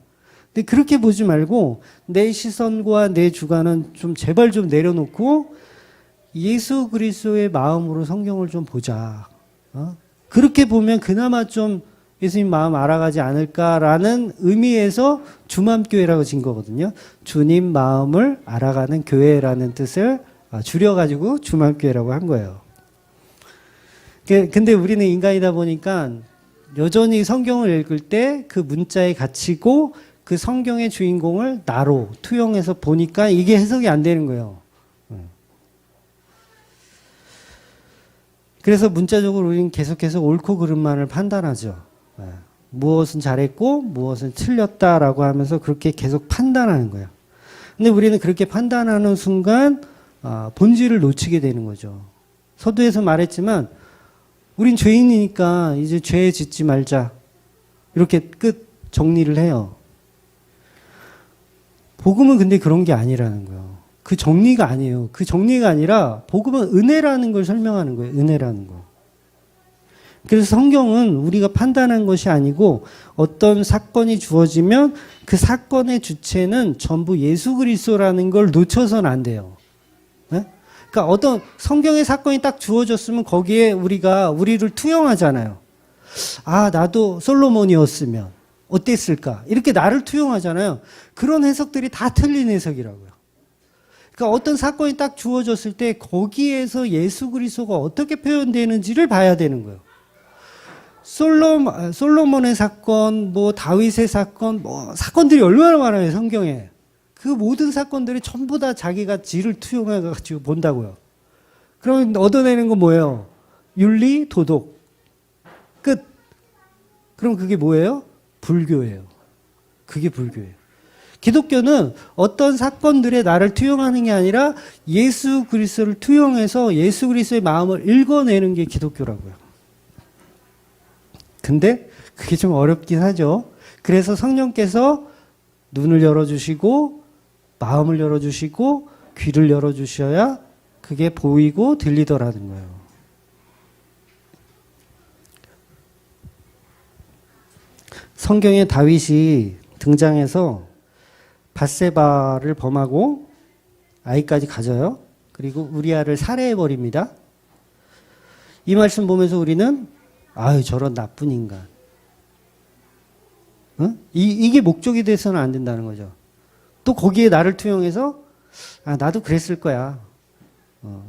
근데 그렇게 보지 말고 내 시선과 내 주관은 좀 제발 좀 내려놓고 예수 그리스도의 마음으로 성경을 좀 보자. 그렇게 보면 그나마 좀 예수님 마음 알아가지 않을까라는 의미에서 주맘교회라고 진 거거든요. 주님 마음을 알아가는 교회라는 뜻을 줄여가지고 주맘교회라고 한 거예요. 근데 우리는 인간이다 보니까 여전히 성경을 읽을 때 그 문자에 갇히고 그 성경의 주인공을 나로 투영해서 보니까 이게 해석이 안 되는 거예요. 그래서 문자적으로 우리는 계속해서 옳고 그름만을 판단하죠. 무엇은 잘했고 무엇은 틀렸다라고 하면서 그렇게 계속 판단하는 거예요. 근데 우리는 그렇게 판단하는 순간 본질을 놓치게 되는 거죠. 서두에서 말했지만 우린 죄인이니까 이제 죄 짓지 말자. 이렇게 끝 정리를 해요. 복음은 근데 그런 게 아니라는 거예요. 그 정리가 아니에요. 그 정리가 아니라 복음은 은혜라는 걸 설명하는 거예요. 은혜라는 거. 그래서 성경은 우리가 판단한 것이 아니고 어떤 사건이 주어지면 그 사건의 주체는 전부 예수 그리스도라는 걸 놓쳐서는 안 돼요. 네? 그러니까 어떤 성경의 사건이 딱 주어졌으면 거기에 우리를 투영하잖아요. 아, 나도 솔로몬이었으면 어땠을까? 이렇게 나를 투영하잖아요. 그런 해석들이 다 틀린 해석이라고요. 그러니까 어떤 사건이 딱 주어졌을 때 거기에서 예수 그리스도가 어떻게 표현되는지를 봐야 되는 거예요. 솔로몬의 사건, 뭐 다윗의 사건, 뭐 사건들이 얼마나 많아요, 성경에. 그 모든 사건들이 전부 다 자기가 지를 투영해가지고 본다고요. 그럼 얻어내는 건 뭐예요? 윤리, 도덕. 끝. 그럼 그게 뭐예요? 불교예요. 그게 불교예요. 기독교는 어떤 사건들에 나를 투영하는 게 아니라 예수 그리스도를 투영해서 예수 그리스도의 마음을 읽어내는 게 기독교라고요. 근데 그게 좀 어렵긴 하죠. 그래서 성령께서 눈을 열어주시고 마음을 열어주시고 귀를 열어주셔야 그게 보이고 들리더라는 거예요. 성경에 다윗이 등장해서 밧세바를 범하고 아이까지 가져요. 그리고 우리아를 살해해버립니다. 이 말씀 보면서 우리는 아유 저런 나쁜 인간. 이게 목적이 돼서는 안 된다는 거죠. 또 거기에 나를 투영해서 아 나도 그랬을 거야.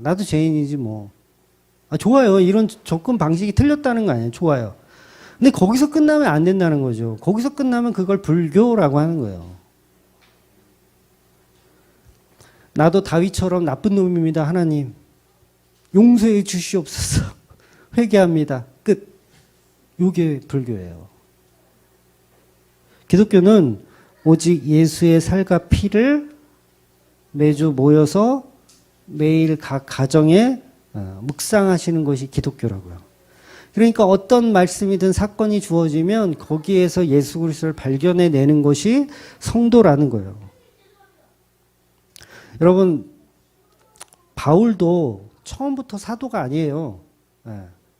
나도 죄인이지 뭐. 좋아요. 이런 접근 방식이 틀렸다는 거 아니에요. 좋아요. 근데 거기서 끝나면 안 된다는 거죠. 거기서 끝나면 그걸 불교라고 하는 거예요. 나도 다윗처럼 나쁜 놈입니다. 하나님. 용서해 주시옵소서. 회개합니다. 끝. 이게 불교예요. 기독교는 오직 예수의 살과 피를 매주 모여서 매일 각 가정에 묵상하시는 것이 기독교라고요. 그러니까 어떤 말씀이든 사건이 주어지면 거기에서 예수 그리스도를 발견해내는 것이 성도라는 거예요. 여러분 바울도 처음부터 사도가 아니에요.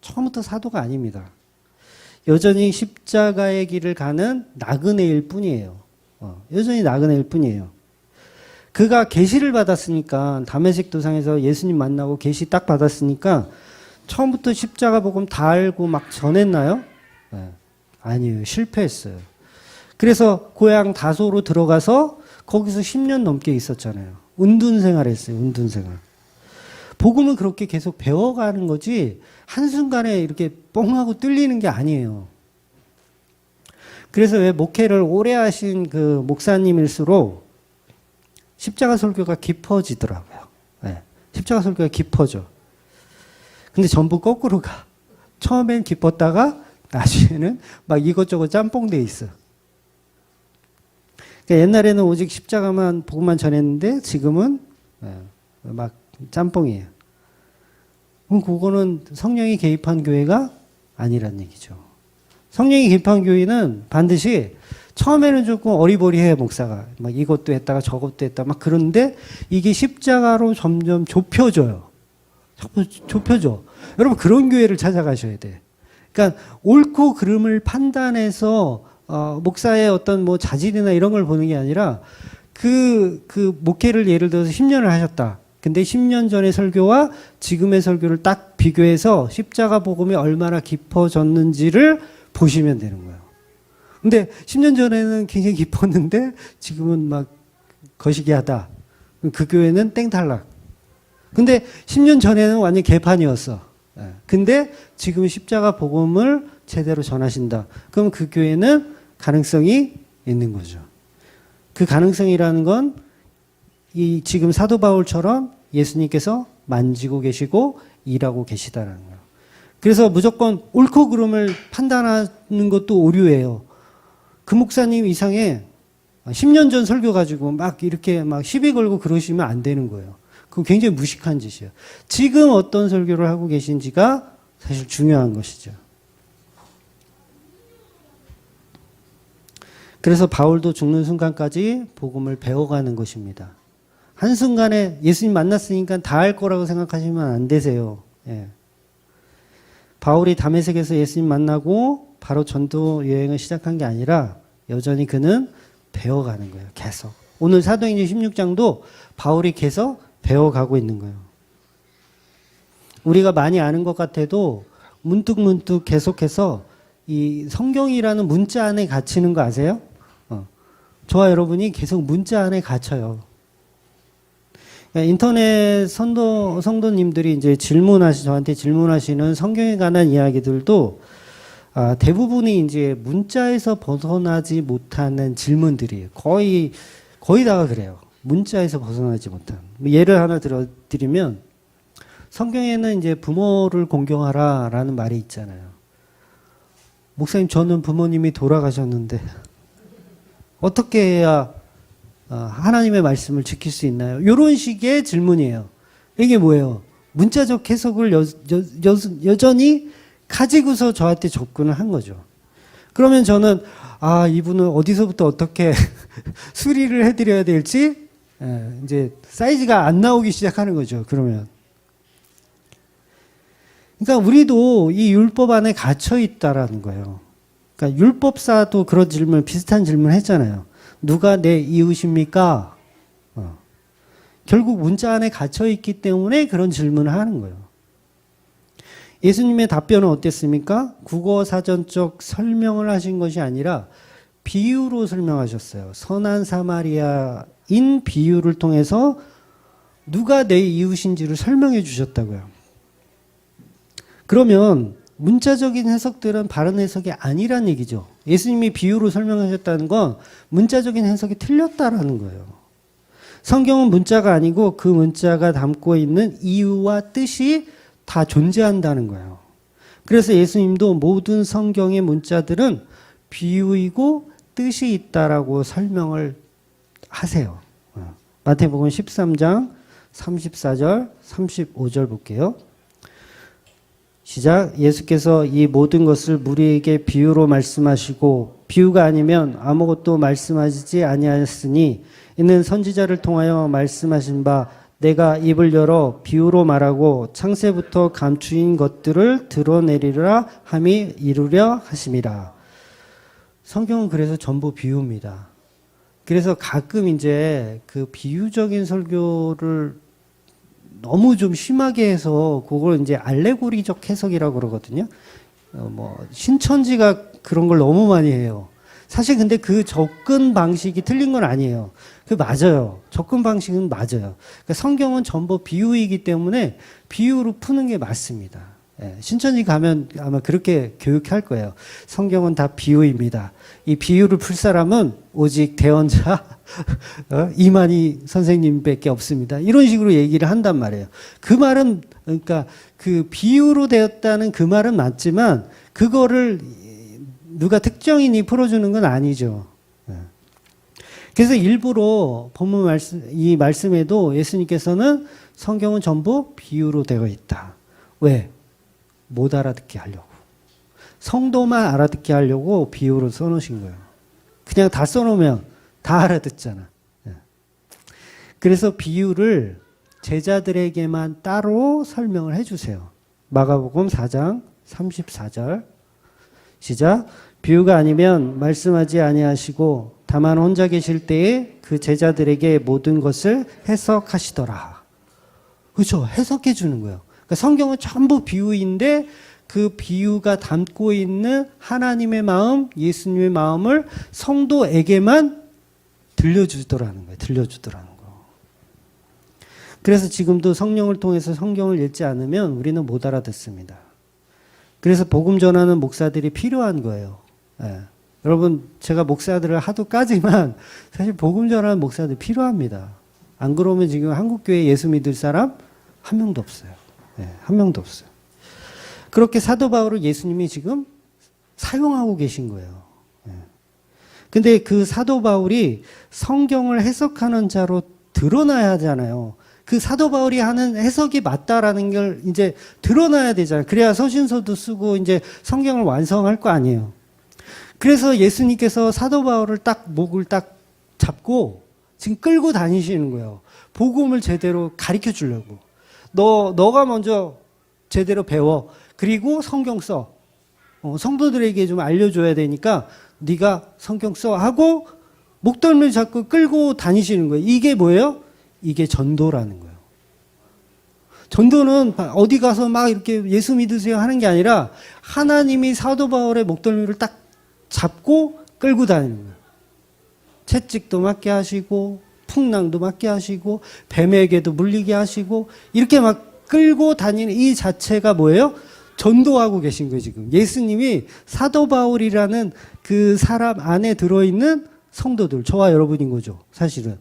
처음부터 사도가 아닙니다. 여전히 십자가의 길을 가는 나그네일 뿐이에요. 여전히 나그네일 뿐이에요. 그가 계시를 받았으니까 다메섹 도상에서 예수님 만나고 계시 딱 받았으니까 처음부터 십자가 복음 다 알고 막 전했나요? 아니에요. 실패했어요. 그래서 고향 다소로 들어가서 거기서 10년 넘게 있었잖아요. 은둔 생활했어요. 은둔 생활. 복음은 그렇게 계속 배워가는 거지 한순간에 이렇게 뻥하고 뚫리는 게 아니에요. 그래서 왜 목회를 오래 하신 그 목사님일수록 십자가 설교가 깊어지더라고요. 십자가 설교가 깊어져. 근데 전부 거꾸로 가. 처음엔 기뻤다가 나중에는 막 이것저것 짬뽕돼 있어. 그러니까 옛날에는 오직 십자가만 복음만 전했는데 지금은 막 짬뽕이에요. 그럼 그거는 성령이 개입한 교회가 아니란 얘기죠. 성령이 개입한 교회는 반드시 처음에는 조금 어리버리해요, 목사가. 막 이것도 했다가 저것도 했다 막 그런데 이게 십자가로 점점 좁혀져요. 좁혀져. 여러분 그런 교회를 찾아가셔야 돼. 그러니까 옳고 그름을 판단해서 목사의 어떤 뭐 자질이나 이런 걸 보는 게 아니라 그 목회를 예를 들어서 10년을 하셨다. 근데 10년 전의 설교와 지금의 설교를 딱 비교해서 십자가 복음이 얼마나 깊어졌는지를 보시면 되는 거예요. 근데 10년 전에는 굉장히 깊었는데 지금은 막 거시기하다. 그 교회는 땡탈락. 근데 10년 전에는 완전 개판이었어. 근데 지금 십자가 복음을 제대로 전하신다. 그럼 그 교회는 가능성이 있는 거죠. 그 가능성이라는 건 이 지금 사도 바울처럼 예수님께서 만지고 계시고 일하고 계시다라는 거예요. 그래서 무조건 옳고 그름을 판단하는 것도 오류예요. 그 목사님 이상에 10년 전 설교 가지고 막 이렇게 막 시비 걸고 그러시면 안 되는 거예요. 그건 굉장히 무식한 짓이에요. 지금 어떤 설교를 하고 계신지가 사실 중요한 것이죠. 그래서 바울도 죽는 순간까지 복음을 배워가는 것입니다. 한순간에 예수님 만났으니까 다 할 거라고 생각하시면 안 되세요. 바울이 다메섹에서 예수님 만나고 바로 전도 여행을 시작한 게 아니라 여전히 그는 배워가는 거예요. 계속. 오늘 사도행전 16장도 바울이 계속 배워가고 있는 거예요. 우리가 많이 아는 것 같아도 문득문득 계속해서 이 성경이라는 문자 안에 갇히는 거 아세요? 저와 여러분이 계속 문자 안에 갇혀요. 인터넷 성도님들이 이제 저한테 질문하시는 성경에 관한 이야기들도 대부분이 이제 문자에서 벗어나지 못하는 질문들이에요. 거의 다가 그래요. 문자에서 벗어나지 못한. 예를 하나 들어드리면 성경에는 이제 부모를 공경하라라는 말이 있잖아요. 목사님 저는 부모님이 돌아가셨는데 어떻게 해야 하나님의 말씀을 지킬 수 있나요? 이런 식의 질문이에요. 이게 뭐예요? 문자적 해석을 여전히 가지고서 저한테 접근을 한 거죠. 그러면 저는 이분은 어디서부터 어떻게 수리를 해드려야 될지 이제 사이즈가 안 나오기 시작하는 거죠. 그러면 그러니까 우리도 이 율법 안에 갇혀 있다라는 거예요. 그러니까 율법사도 그런 질문, 비슷한 질문 했잖아요. 누가 내 이웃입니까? 결국 문자 안에 갇혀 있기 때문에 그런 질문을 하는 거예요. 예수님의 답변은 어땠습니까? 국어사전적 설명을 하신 것이 아니라 비유로 설명하셨어요. 선한 사마리아인 비유를 통해서 누가 내 이웃인지를 설명해 주셨다고요. 그러면 문자적인 해석들은 바른 해석이 아니란 얘기죠. 예수님이 비유로 설명하셨다는 건 문자적인 해석이 틀렸다라는 거예요. 성경은 문자가 아니고 그 문자가 담고 있는 이유와 뜻이 다 존재한다는 거예요. 그래서 예수님도 모든 성경의 문자들은 비유이고 뜻이 있다라고 설명을 하세요. 마태복음 13장 34절, 35절 볼게요. 시작. 예수께서 이 모든 것을 무리에게 비유로 말씀하시고 비유가 아니면 아무것도 말씀하시지 아니하였으니 이는 선지자를 통하여 말씀하신 바 내가 입을 열어 비유로 말하고 창세부터 감추인 것들을 드러내리라 함이 이루려 하심이라. 성경은 그래서 전부 비유입니다. 그래서 가끔 이제 그 비유적인 설교를 너무 좀 심하게 해서 그걸 이제 알레고리적 해석이라고 그러거든요. 신천지가 그런 걸 너무 많이 해요. 사실 근데 그 접근 방식이 틀린 건 아니에요. 그 맞아요. 접근 방식은 맞아요. 그러니까 성경은 전부 비유이기 때문에 비유로 푸는 게 맞습니다. 신천지 가면 아마 그렇게 교육할 거예요. 성경은 다 비유입니다. 이 비유를 풀 사람은 오직 대언자 이만희 선생님밖에 없습니다. 이런 식으로 얘기를 한단 말이에요. 그 말은 그러니까 그 비유로 되었다는 그 말은 맞지만 그거를 누가 특정인이 풀어주는 건 아니죠. 그래서 일부러 본문 말씀, 이 말씀에도 예수님께서는 성경은 전부 비유로 되어 있다. 왜? 못 알아듣게 하려고. 성도만 알아듣게 하려고 비유로 써놓으신 거예요. 그냥 다 써놓으면 다 알아듣잖아. 그래서 비유를 제자들에게만 따로 설명을 해주세요. 마가복음 4장 34절 시작. 비유가 아니면 말씀하지 아니하시고 다만 혼자 계실 때에 그 제자들에게 모든 것을 해석하시더라. 그렇죠. 해석해 주는 거예요. 그러니까 성경은 전부 비유인데 그 비유가 담고 있는 하나님의 마음, 예수님의 마음을 성도에게만 들려주더라는 거예요. 들려주더라는 거. 그래서 지금도 성령을 통해서 성경을 읽지 않으면 우리는 못 알아듣습니다. 그래서 복음 전하는 목사들이 필요한 거예요. 여러분, 제가 목사들을 하도 까지만 사실 복음 전하는 목사들 필요합니다. 안 그러면 지금 한국교회 예수 믿을 사람 한 명도 없어요. 한 명도 없어요. 그렇게 사도 바울을 예수님이 지금 사용하고 계신 거예요. 근데 그 사도 바울이 성경을 해석하는 자로 드러나야 하잖아요. 그 사도 바울이 하는 해석이 맞다라는 걸 이제 드러나야 되잖아요. 그래야 서신서도 쓰고 이제 성경을 완성할 거 아니에요. 그래서 예수님께서 사도 바울을 목을 딱 잡고 지금 끌고 다니시는 거예요. 복음을 제대로 가르쳐 주려고. 너가 먼저 제대로 배워. 그리고 성경 써. 성도들에게 좀 알려줘야 되니까 네가 성경 써 하고 목덜미를 잡고 끌고 다니시는 거예요. 이게 뭐예요? 이게 전도라는 거예요. 전도는 어디 가서 막 이렇게 예수 믿으세요 하는 게 아니라 하나님이 사도 바울의 목덜미를 딱 잡고 끌고 다니는 거예요. 채찍도 맞게 하시고 풍랑도 맞게 하시고 뱀에게도 물리게 하시고 이렇게 막 끌고 다니는 이 자체가 뭐예요? 전도하고 계신 거예요. 지금 예수님이 사도 바울이라는 그 사람 안에 들어있는 성도들, 저와 여러분인 거죠. 사실은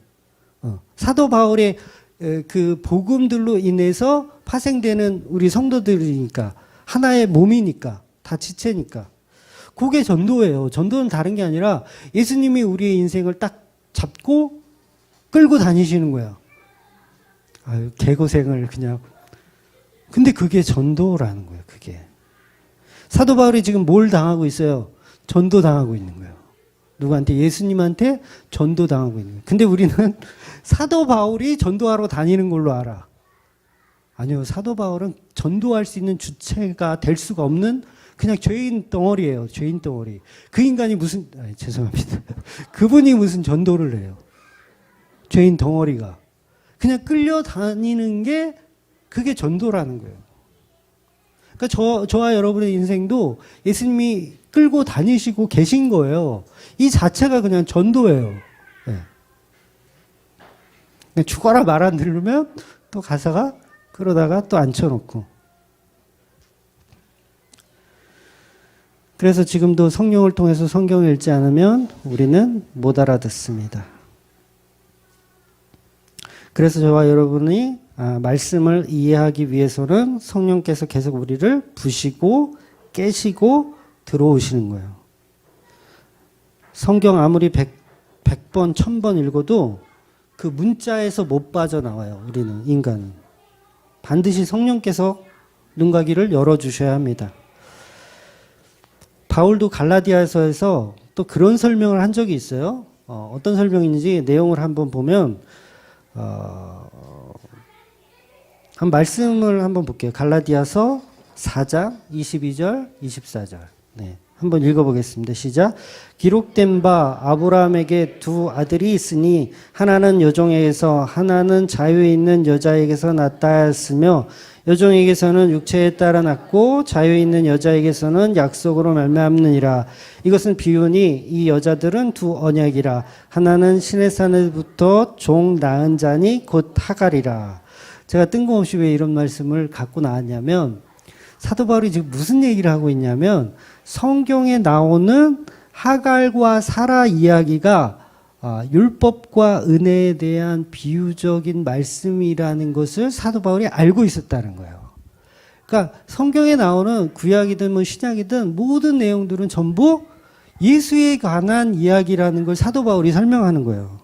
사도 바울의 그 복음들로 인해서 파생되는 우리 성도들이니까 하나의 몸이니까 다 지체니까 그게 전도예요. 전도는 다른 게 아니라 예수님이 우리의 인생을 딱 잡고 끌고 다니시는 거예요. 아유, 개고생을 그냥. 근데 그게 전도라는 거예요, 그게. 사도 바울이 지금 뭘 당하고 있어요? 전도 당하고 있는 거예요. 누구한테? 예수님한테 전도 당하고 있는 거예요. 근데 우리는 사도 바울이 전도하러 다니는 걸로 알아. 아니요, 사도 바울은 전도할 수 있는 주체가 될 수가 없는 그냥 죄인 덩어리예요. 죄인 덩어리. 그 인간이 무슨, 죄송합니다. 그분이 무슨 전도를 해요. 죄인 덩어리가. 그냥 끌려다니는 게 그게 전도라는 거예요. 그러니까 저와 여러분의 인생도 예수님이 끌고 다니시고 계신 거예요. 이 자체가 그냥 전도예요. 네. 죽어라 말 안 들으면 또 가사가 그러다가 또 앉혀놓고. 그래서 지금도 성령을 통해서 성경을 읽지 않으면 우리는 못 알아듣습니다. 그래서 저와 여러분이 말씀을 이해하기 위해서는 성령께서 계속 우리를 부시고 깨시고 들어오시는 거예요. 성경 아무리 100번, 1000번 읽어도 그 문자에서 못 빠져나와요. 우리는, 인간은. 반드시 성령께서 눈과 귀를 열어주셔야 합니다. 바울도 갈라디아서에서 또 그런 설명을 한 적이 있어요. 어떤 설명인지 내용을 한번 보면 한 말씀을 한번 볼게요. 갈라디아서 4장 22절 24절. 네, 한번 읽어보겠습니다. 시작. 기록된 바 아브라함에게 두 아들이 있으니 하나는 여종에게서 하나는 자유에 있는 여자에게서 낳았다 하였으며 여종에게서는 육체에 따라 낳고 자유에 있는 여자에게서는 약속으로 말미암느니라. 이것은 비유니 이 여자들은 두 언약이라. 하나는 신의 산에부터 종 낳은 자니 곧 하갈이라. 제가 뜬금없이 왜 이런 말씀을 갖고 나왔냐면 사도 바울이 지금 무슨 얘기를 하고 있냐면 성경에 나오는 하갈과 사라 이야기가 율법과 은혜에 대한 비유적인 말씀이라는 것을 사도 바울이 알고 있었다는 거예요. 그러니까 성경에 나오는 구약이든 뭐 신약이든 모든 내용들은 전부 예수에 관한 이야기라는 걸 사도 바울이 설명하는 거예요.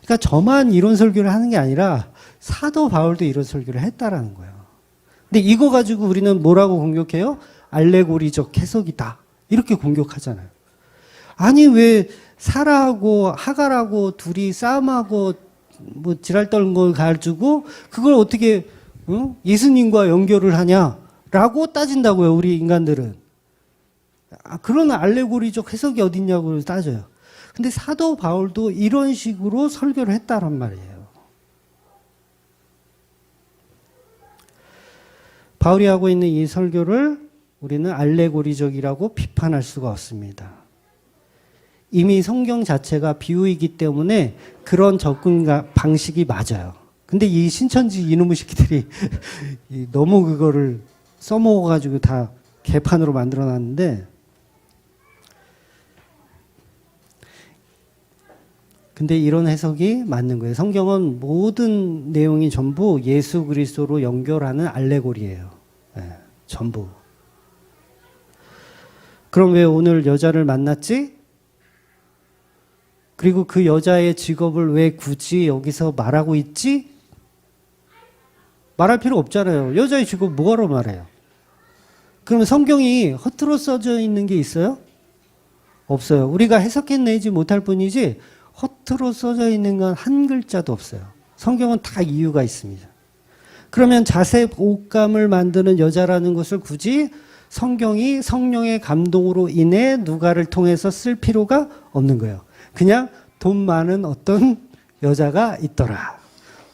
그러니까 저만 이런 설교를 하는 게 아니라 사도 바울도 이런 설교를 했다라는 거예요. 근데 이거 가지고 우리는 뭐라고 공격해요? 알레고리적 해석이다. 이렇게 공격하잖아요. 아니 왜 사라하고 하갈하고 둘이 싸움하고 뭐 지랄 떨는 걸 가지고 그걸 어떻게 예수님과 연결을 하냐라고 따진다고요. 우리 인간들은. 그런 알레고리적 해석이 어딨냐고 따져요. 근데 사도 바울도 이런 식으로 설교를 했다란 말이에요. 바울이 하고 있는 이 설교를 우리는 알레고리적이라고 비판할 수가 없습니다. 이미 성경 자체가 비유이기 때문에 그런 접근 방식이 맞아요. 근데 이 신천지 이놈의 새끼들이 너무 그거를 써먹어가지고 다 개판으로 만들어놨는데, 근데 이런 해석이 맞는 거예요. 성경은 모든 내용이 전부 예수 그리스도로 연결하는 알레고리예요. 네, 전부. 그럼 왜 오늘 여자를 만났지? 그리고 그 여자의 직업을 왜 굳이 여기서 말하고 있지? 말할 필요 없잖아요. 여자의 직업 뭐하러 말해요? 그러면 성경이 허투루 써져 있는 게 있어요? 없어요. 우리가 해석해내지 못할 뿐이지 허투루 써져 있는 건 한 글자도 없어요. 성경은 다 이유가 있습니다. 그러면 자색 옷감을 만드는 여자라는 것을 굳이 성경이 성령의 감동으로 인해 누가를 통해서 쓸 필요가 없는 거예요. 그냥 돈 많은 어떤 여자가 있더라.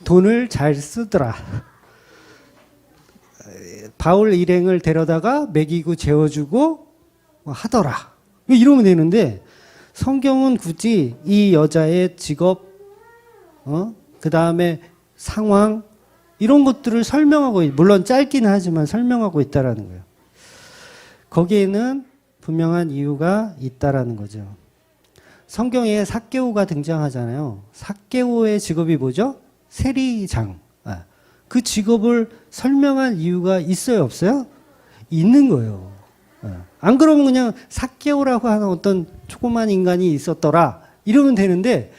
돈을 잘 쓰더라. 바울 일행을 데려다가 먹이고 재워주고 하더라. 이러면 되는데 성경은 굳이 이 여자의 직업, 그 다음에 상황, 이런 것들을 설명하고, 물론 짧긴 하지만 설명하고 있다라는 거예요. 거기에는 분명한 이유가 있다라는 거죠. 성경에 삭개오가 등장하잖아요. 삭개오의 직업이 뭐죠? 세리장. 그 직업을 설명할 이유가 있어요, 없어요? 있는 거예요. 안 그러면 그냥 삭개오라고 하는 어떤 조그만 인간이 있었더라 이러면 되는데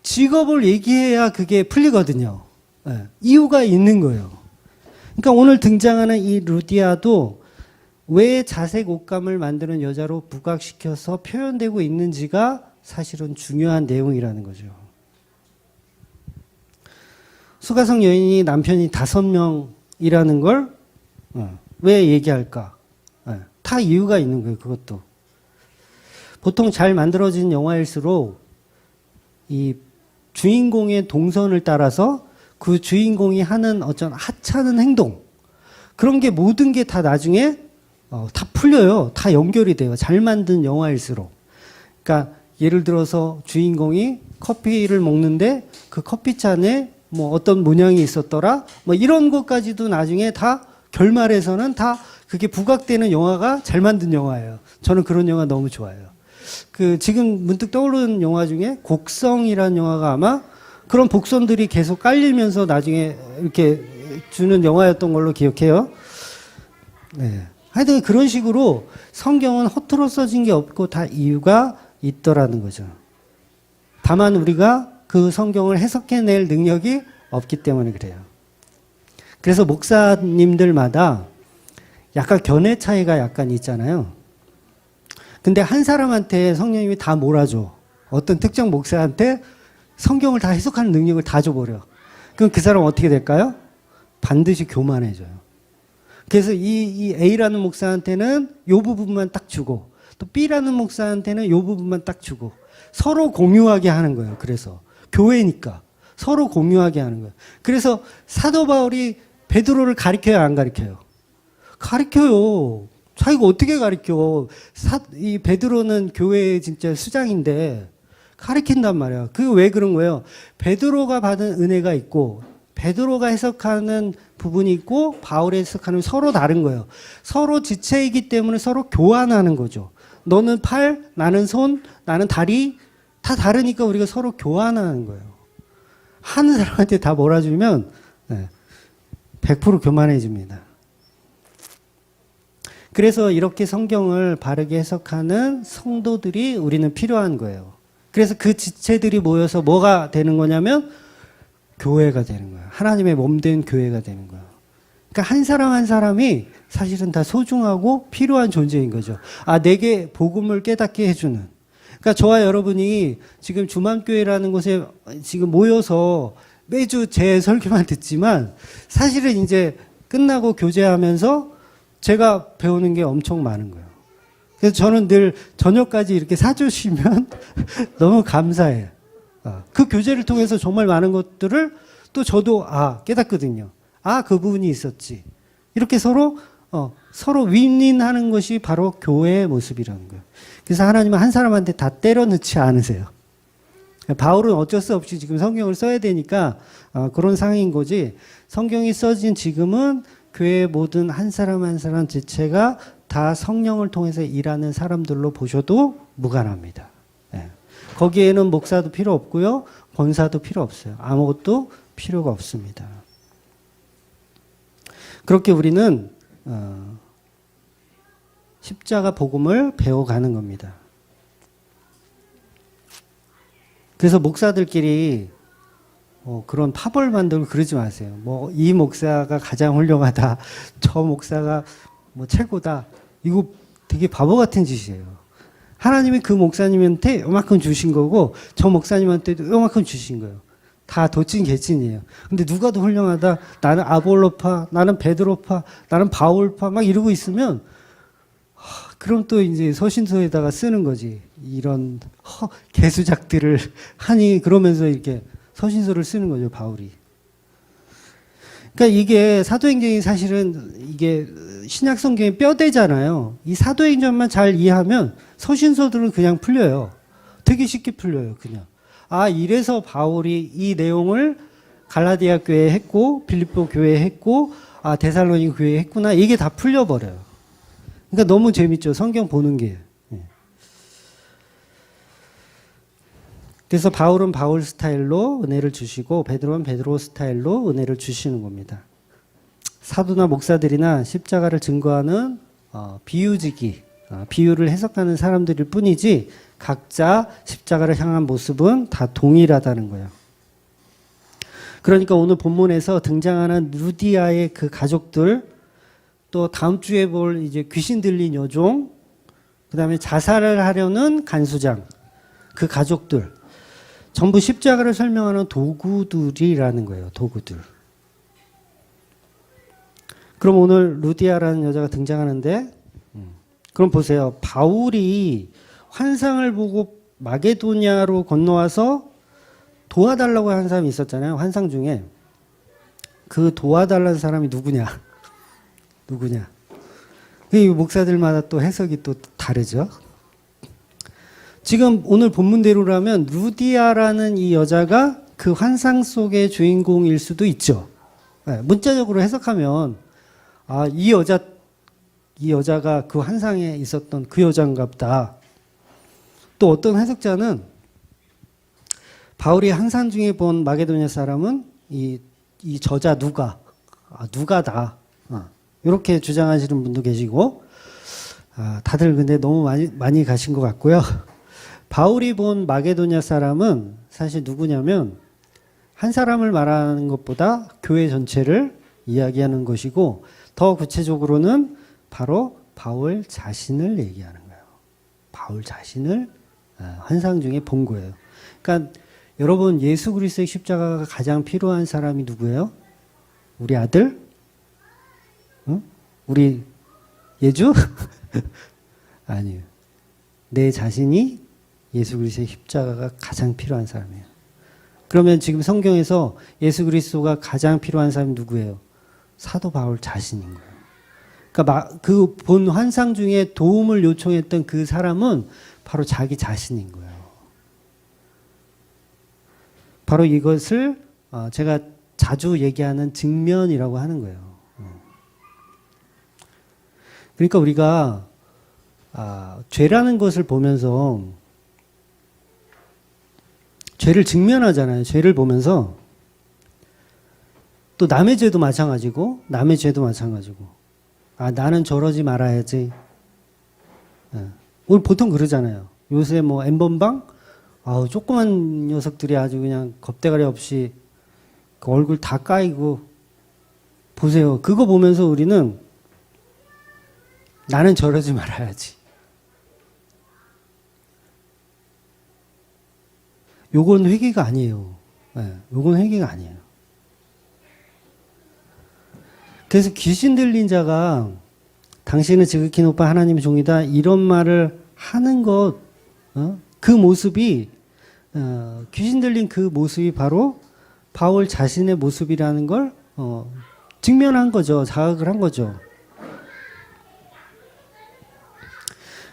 직업을 얘기해야 그게 풀리거든요. 예, 이유가 있는 거예요. 그러니까 오늘 등장하는 이 루디아도 왜 자색 옷감을 만드는 여자로 부각시켜서 표현되고 있는지가 사실은 중요한 내용이라는 거죠. 수가성 여인이 남편이 5명이라는 걸 왜 얘기할까? 다 이유가 있는 거예요. 그것도. 보통 잘 만들어진 영화일수록 이 주인공의 동선을 따라서 그 주인공이 하는 어떤 하찮은 행동, 그런 게 모든 게 다 나중에 다 풀려요. 다 연결이 돼요. 잘 만든 영화일수록. 그러니까 예를 들어서 주인공이 커피를 먹는데 그 커피잔에 뭐 어떤 문양이 있었더라, 뭐 이런 것까지도 나중에 다 결말에서는 다 그게 부각되는 영화가 잘 만든 영화예요. 저는 그런 영화 너무 좋아해요. 그 지금 문득 떠오르는 영화 중에 곡성이라는 영화가 아마 그런 복선들이 계속 깔리면서 나중에 이렇게 주는 영화였던 걸로 기억해요. 네. 하여튼 그런 식으로 성경은 허투루 써진 게 없고 다 이유가 있더라는 거죠. 다만 우리가 그 성경을 해석해낼 능력이 없기 때문에 그래요. 그래서 목사님들마다 약간 견해 차이가 약간 있잖아요. 근데 한 사람한테 성령님이 다 몰아줘. 어떤 특정 목사한테 성경을 다 해석하는 능력을 다 줘버려. 그럼 그 사람 어떻게 될까요? 반드시 교만해져요. 그래서 이 A라는 목사한테는 이 부분만 딱 주고 또 B라는 목사한테는 이 부분만 딱 주고 서로 공유하게 하는 거예요. 그래서 교회니까 서로 공유하게 하는 거예요. 그래서 사도 바울이 베드로를 가르쳐요, 안 가르쳐요? 가르쳐요. 자기가 어떻게 가르쳐? 이 베드로는 교회의 진짜 수장인데 가르친단 말이야. 그게 왜 그런 거예요? 베드로가 받은 은혜가 있고 베드로가 해석하는 부분이 있고 바울이 해석하는 서로 다른 거예요. 서로 지체이기 때문에 서로 교환하는 거죠. 너는 팔, 나는 손, 나는 다리 다 다르니까 우리가 서로 교환하는 거예요. 하는 사람한테 다 몰아주면 100% 교만해집니다. 그래서 이렇게 성경을 바르게 해석하는 성도들이 우리는 필요한 거예요. 그래서 그 지체들이 모여서 뭐가 되는 거냐면 교회가 되는 거예요. 하나님의 몸된 교회가 되는 거예요. 그러니까 한 사람 한 사람이 사실은 다 소중하고 필요한 존재인 거죠. 내게 복음을 깨닫게 해주는. 그러니까 저와 여러분이 지금 주만교회라는 곳에 지금 모여서 매주 제 설교만 듣지만 사실은 이제 끝나고 교제하면서 제가 배우는 게 엄청 많은 거예요. 그래서 저는 늘 저녁까지 이렇게 사주시면 너무 감사해요. 그 교제를 통해서 정말 많은 것들을 또 저도 깨닫거든요. 그 부분이 있었지. 이렇게 서로 윈윈하는 것이 바로 교회의 모습이라는 거예요. 그래서 하나님은 한 사람한테 다 때려 넣지 않으세요. 바울은 어쩔 수 없이 지금 성경을 써야 되니까 그런 상황인 거지. 성경이 써진 지금은 교회의 모든 한 사람 한 사람 지체가 다 성령을 통해서 일하는 사람들로 보셔도 무관합니다. 거기에는 목사도 필요 없고요. 권사도 필요 없어요. 아무것도 필요가 없습니다. 그렇게 우리는 십자가 복음을 배워가는 겁니다. 그래서 목사들끼리 그런 파벌 만들고 그러지 마세요. 이 목사가 가장 훌륭하다. 저 목사가 최고다. 이거 되게 바보 같은 짓이에요. 하나님이 그 목사님한테 요만큼 주신 거고 저 목사님한테도 요만큼 주신 거예요. 다 도찐 개찐이에요. 근데 누가 더 훌륭하다. 나는 아볼로파, 나는 베드로파, 나는 바울파 막 이러고 있으면 그럼 또 이제 서신서에다가 쓰는 거지. 이런 개수작들을 하니 그러면서 이렇게 서신서를 쓰는 거죠, 바울이. 그러니까 이게 사도행전이 사실은 이게 신약 성경의 뼈대잖아요. 이 사도행전만 잘 이해하면 서신서들은 그냥 풀려요. 되게 쉽게 풀려요, 그냥. 이래서 바울이 이 내용을 갈라디아 교회에 했고 빌립보 교회에 했고 데살로니가 교회에 했구나. 이게 다 풀려버려요. 그러니까 너무 재밌죠. 성경 보는 게. 그래서 바울은 바울 스타일로 은혜를 주시고 베드로는 베드로 스타일로 은혜를 주시는 겁니다. 사도나 목사들이나 십자가를 증거하는 비유지기, 비유를 해석하는 사람들일 뿐이지 각자 십자가를 향한 모습은 다 동일하다는 거예요. 그러니까 오늘 본문에서 등장하는 루디아의 그 가족들, 또 다음 주에 볼 이제 귀신 들린 여종, 그 다음에 자살을 하려는 간수장, 그 가족들, 전부 십자가를 설명하는 도구들이라는 거예요. 도구들. 그럼 오늘 루디아라는 여자가 등장하는데, 그럼 보세요. 바울이 환상을 보고 마게도냐로 건너와서 도와달라고 한 사람이 있었잖아요. 환상 중에. 그 도와달라는 사람이 누구냐? 누구냐? 이 목사들마다 또 해석이 또 다르죠. 지금 오늘 본문대로라면 루디아라는 이 여자가 그 환상 속의 주인공일 수도 있죠. 네, 문자적으로 해석하면 아, 이 여자가 그 환상에 있었던 그 여자인가 보다. 또 어떤 해석자는 바울이 환상 중에 본 마게도냐 사람은 이 저자 누가다. 이렇게 주장하시는 분도 계시고, 다들 근데 너무 많이 가신 것 같고요. 바울이 본 마게도냐 사람은 사실 누구냐면 한 사람을 말하는 것보다 교회 전체를 이야기하는 것이고, 더 구체적으로는 바로 바울 자신을 얘기하는 거예요. 바울 자신을 환상 중에 본 거예요. 그러니까 여러분, 예수 그리스도의 십자가가 가장 필요한 사람이 누구예요? 우리 아들? 응? 우리 예주? 아니에요. 내 자신이 예수 그리스도의 십자가가 가장 필요한 사람이에요. 그러면 지금 성경에서 예수 그리스도가 가장 필요한 사람이 누구예요? 사도 바울 자신인 거예요. 그러니까 그 본 환상 중에 도움을 요청했던 그 사람은 바로 자기 자신인 거예요. 바로 이것을 제가 자주 얘기하는 직면이라고 하는 거예요. 그러니까 우리가 죄라는 것을 보면서 죄를 직면하잖아요. 죄를 보면서 또 남의 죄도 마찬가지고 남의 죄도 마찬가지고 나는 저러지 말아야지. 오늘 보통 그러잖아요. 요새 뭐 N번방 조그만 녀석들이 아주 그냥 겁대가리 없이 그 얼굴 다 까이고 보세요. 그거 보면서 우리는 나는 저러지 말아야지. 요건 회개가 아니에요. 요건 회개가 아니에요. 그래서 귀신 들린 자가 당신은 지극히 높은 하나님의 종이다 이런 말을 하는 것, 그 모습이 귀신 들린 그 모습이 바로 바울 자신의 모습이라는 걸 직면한 거죠. 자각을 한 거죠.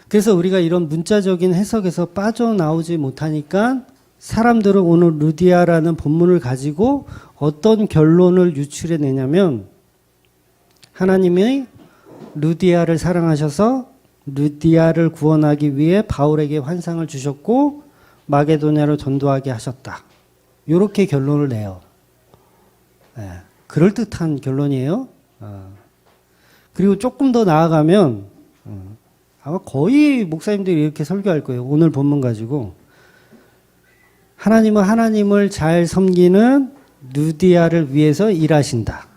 그래서 우리가 이런 문자적인 해석에서 빠져나오지 못하니까 사람들은 오늘 루디아라는 본문을 가지고 어떤 결론을 유출해내냐면 하나님이 루디아를 사랑하셔서 루디아를 구원하기 위해 바울에게 환상을 주셨고 마게도냐로 전도하게 하셨다. 이렇게 결론을 내요. 그럴듯한 결론이에요. 그리고 조금 더 나아가면 아마 거의 목사님들이 이렇게 설교할 거예요. 오늘 본문 가지고 하나님은 하나님을 잘 섬기는 루디아를 위해서 일하신다.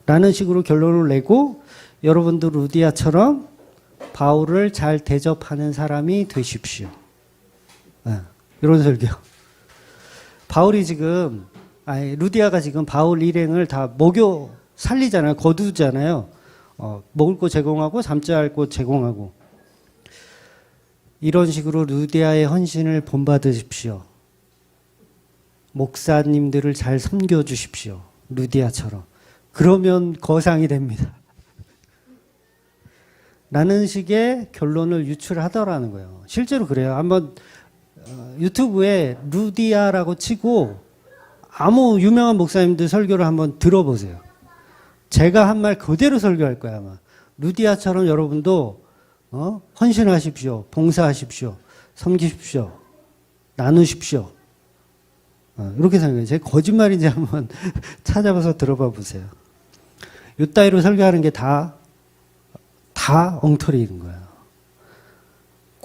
라는 식으로 결론을 내고 여러분도 루디아처럼 바울을 잘 대접하는 사람이 되십시오. 이런 설교. 바울이 지금, 루디아가 지금 바울 일행을 다 먹여 살리잖아요. 거두잖아요. 먹을 거 제공하고 잠잘 곳 제공하고. 이런 식으로 루디아의 헌신을 본받으십시오. 목사님들을 잘 섬겨주십시오. 루디아처럼. 그러면 거상이 됩니다. 라는 식의 결론을 유출하더라는 거예요. 실제로 그래요. 한번 유튜브에 루디아라고 치고 아무 유명한 목사님들 설교를 한번 들어보세요. 제가 한 말 그대로 설교할 거야 아마. 루디아처럼 여러분도 헌신하십시오. 봉사하십시오. 섬기십시오. 나누십시오. 이렇게 생각해요. 제가 거짓말인지 한번 찾아봐서 들어봐 보세요. 요따위로 설교하는 게 다 엉터리인 거예요.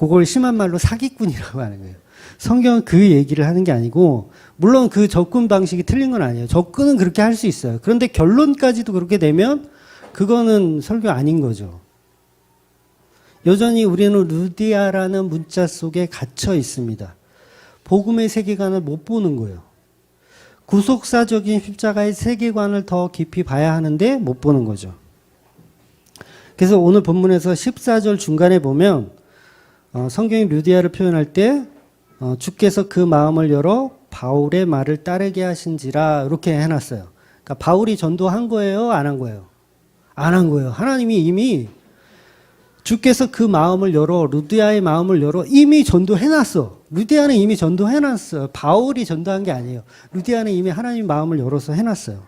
그걸 심한 말로 사기꾼이라고 하는 거예요. 성경은 그 얘기를 하는 게 아니고, 물론 그 접근 방식이 틀린 건 아니에요. 접근은 그렇게 할 수 있어요. 그런데 결론까지도 그렇게 되면 그거는 설교 아닌 거죠. 여전히 우리는 루디아라는 문자 속에 갇혀 있습니다. 복음의 세계관을 못 보는 거예요. 구속사적인 십자가의 세계관을 더 깊이 봐야 하는데 못 보는 거죠. 그래서 오늘 본문에서 14절 중간에 보면 성경이 루디아를 표현할 때 주께서 그 마음을 열어 바울의 말을 따르게 하신지라 이렇게 해놨어요. 그러니까 바울이 전도한 거예요? 안 한 거예요? 안 한 거예요. 하나님이 이미 주께서 그 마음을 열어, 루디아의 마음을 열어 이미 전도해놨어. 루디아는 이미 전도해놨어요. 바울이 전도한 게 아니에요. 루디아는 이미 하나님 마음을 열어서 해놨어요.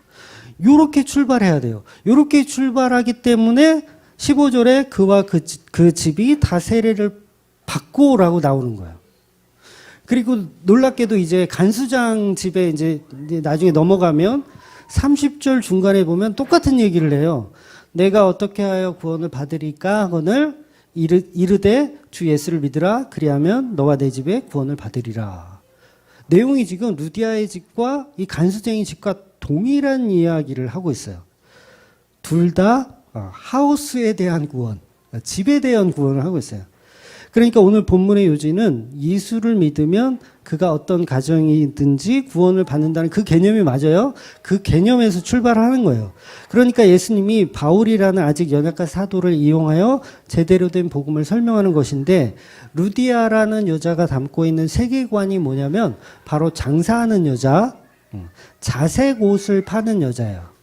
요렇게 출발해야 돼요. 요렇게 출발하기 때문에 15절에 그와 그 집이 다 세례를 받고라고 나오는 거예요. 그리고 놀랍게도 이제 간수장 집에 이제 나중에 넘어가면 30절 중간에 보면 똑같은 얘기를 해요. 내가 어떻게 하여 구원을 받으리까 하거늘 이르되 주 예수를 믿으라 그리하면 너와 내 집에 구원을 받으리라. 내용이 지금 루디아의 집과 이 간수쟁이 집과 동일한 이야기를 하고 있어요. 둘 다 하우스에 대한 구원, 집에 대한 구원을 하고 있어요. 그러니까 오늘 본문의 요지는 예수를 믿으면 그가 어떤 가정이든지 구원을 받는다는 그 개념이 맞아요. 그 개념에서 출발하는 거예요. 그러니까 예수님이 바울이라는 아직 연약한 사도를 이용하여 제대로 된 복음을 설명하는 것인데, 루디아라는 여자가 담고 있는 세계관이 뭐냐면 바로 장사하는 여자, 자색 옷을 파는 여자예요.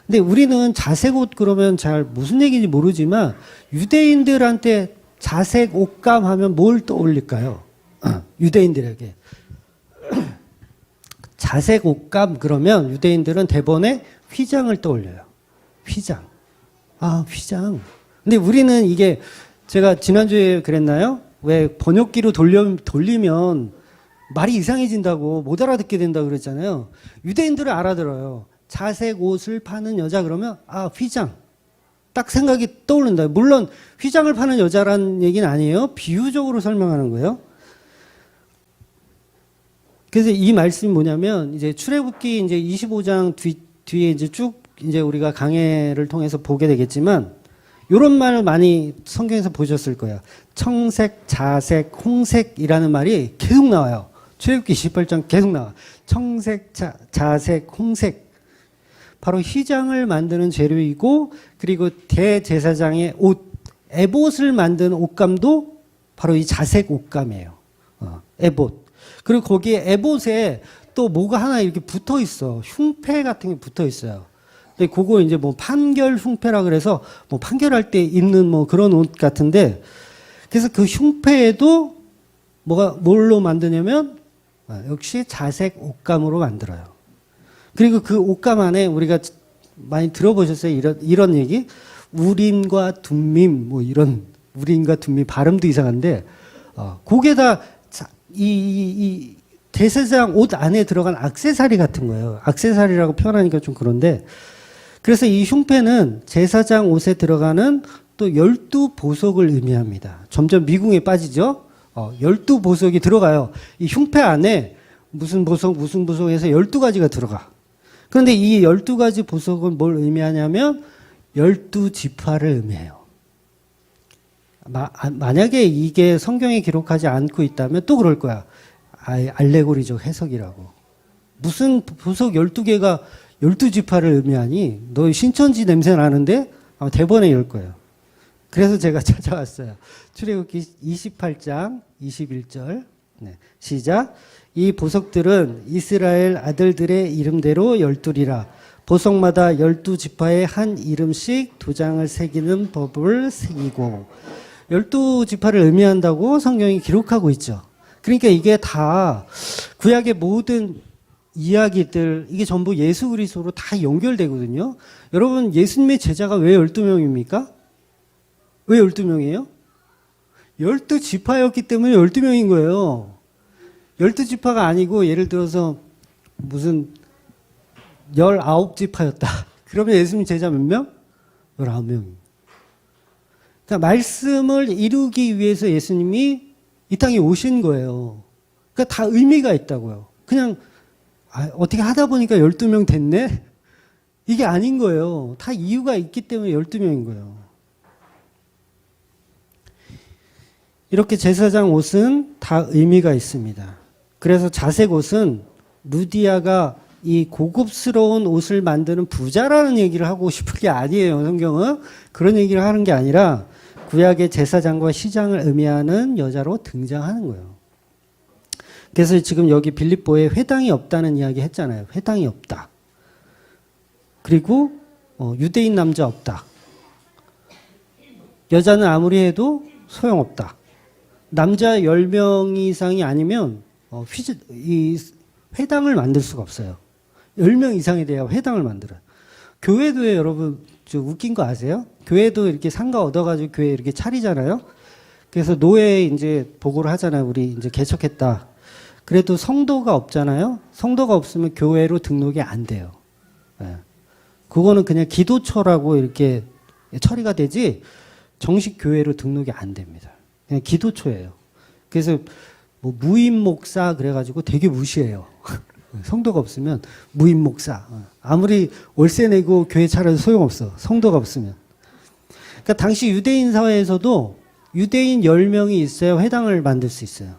근데 우리는 자색 옷 그러면 잘 무슨 얘기인지 모르지만 유대인들한테 자색 옷감 하면 뭘 떠올릴까요? 유대인들에게. 자색 옷감 그러면 유대인들은 대번에 휘장을 떠올려요. 휘장. 휘장. 근데 우리는 이게 제가 지난주에 그랬나요? 왜 번역기로 돌리면 말이 이상해진다고 못 알아듣게 된다고 그랬잖아요. 유대인들은 알아들어요. 자색 옷을 파는 여자 그러면 휘장. 딱 생각이 떠오른다. 물론 휘장을 파는 여자라는 얘기는 아니에요. 비유적으로 설명하는 거예요. 그래서 이 말씀이 뭐냐면 이제 출애굽기 이제 25장 뒤에 이제 쭉 이제 우리가 강해를 통해서 보게 되겠지만 이런 말을 많이 성경에서 보셨을 거예요. 청색, 자색, 홍색이라는 말이 계속 나와요. 출애굽기 28장 계속 나와. 청색, 자색, 홍색. 바로 휘장을 만드는 재료이고, 그리고 대제사장의 옷, 에봇을 만드는 옷감도 바로 이 자색 옷감이에요. 에봇. 그리고 거기에 에봇에 또 뭐가 하나 이렇게 붙어 있어. 흉패 같은 게 붙어 있어요. 근데 그거 이제 뭐 판결 흉패라 그래서 뭐 판결할 때 입는 뭐 그런 옷 같은데, 그래서 그 흉패에도 뭘로 만드냐면 역시 자색 옷감으로 만들어요. 그리고 그 옷감 안에 우리가 많이 들어보셨어요? 이런 얘기? 우림과 둠밈, 뭐 이런, 우림과 둠밈 발음도 이상한데, 그게 다 이 대제사장 옷 안에 들어간 액세서리 같은 거예요. 액세서리라고 표현하니까 좀 그런데, 그래서 이 흉패는 제사장 옷에 들어가는 또 12보석을 의미합니다. 점점 미궁에 빠지죠? 12보석이 들어가요. 이 흉패 안에 무슨 보석 해서 12가지가 들어가. 그런데 이 12가지 보석은 뭘 의미하냐면 12지파를 의미해요. 만약에 이게 성경에 기록하지 않고 있다면 또 그럴 거야. 알레고리적 해석이라고. 무슨 보석 12개가 12지파를 의미하니? 너 신천지 냄새 나는데? 대번에 이럴 거예요. 그래서 제가 찾아왔어요. 출애굽기 28장 21절. 네, 시작. 이 보석들은 이스라엘 아들들의 이름대로 12이라. 보석마다 12지파에 한 이름씩 도장을 새기는 법을 새기고. 12지파를 의미한다고 성경이 기록하고 있죠. 그러니까 이게 다 구약의 모든 이야기들, 이게 전부 예수 그리스도로 다 연결되거든요. 여러분, 예수님의 제자가 왜 12명입니까? 왜 12명이에요? 12지파였기 때문에 12명인 거예요. 12지파가 아니고 예를 들어서 무슨 19지파였다. 그러면 예수님 제자 몇 명? 19명. 그러니까 그러니까 말씀을 이루기 위해서 예수님이 이 땅에 오신 거예요. 그러니까 다 의미가 있다고요. 그냥 어떻게 하다 보니까 12명 됐네? 이게 아닌 거예요. 다 이유가 있기 때문에 12명인 거예요. 이렇게 제사장 옷은 다 의미가 있습니다. 그래서 자색 옷은 루디아가 이 고급스러운 옷을 만드는 부자라는 얘기를 하고 싶은 게 아니에요. 성경은 그런 얘기를 하는 게 아니라 구약의 제사장과 시장을 의미하는 여자로 등장하는 거예요. 그래서 지금 여기 빌립보에 회당이 없다는 이야기 했잖아요. 회당이 없다. 그리고 유대인 남자 없다. 여자는 아무리 해도 소용없다. 남자 10명 이상이 아니면 이 회당을 만들 수가 없어요. 10명 이상이 돼야 회당을 만들어요. 교회도 여러분 웃긴 거 아세요? 교회도 이렇게 상가 얻어가지고 교회 이렇게 차리잖아요. 그래서 노예에 이제 보고를 하잖아요. 우리 이제 개척했다. 그래도 성도가 없잖아요. 성도가 없으면 교회로 등록이 안 돼요. 네. 그거는 그냥 기도처라고 이렇게 처리가 되지 정식 교회로 등록이 안 됩니다. 그냥 기도처예요. 그래서 뭐 무임 목사 그래가지고 되게 무시해요. 성도가 없으면 무임 목사. 아무리 월세 내고 교회 차려도 소용없어. 성도가 없으면. 그러니까 당시 유대인 사회에서도 유대인 10명이 있어야 회당을 만들 수 있어요.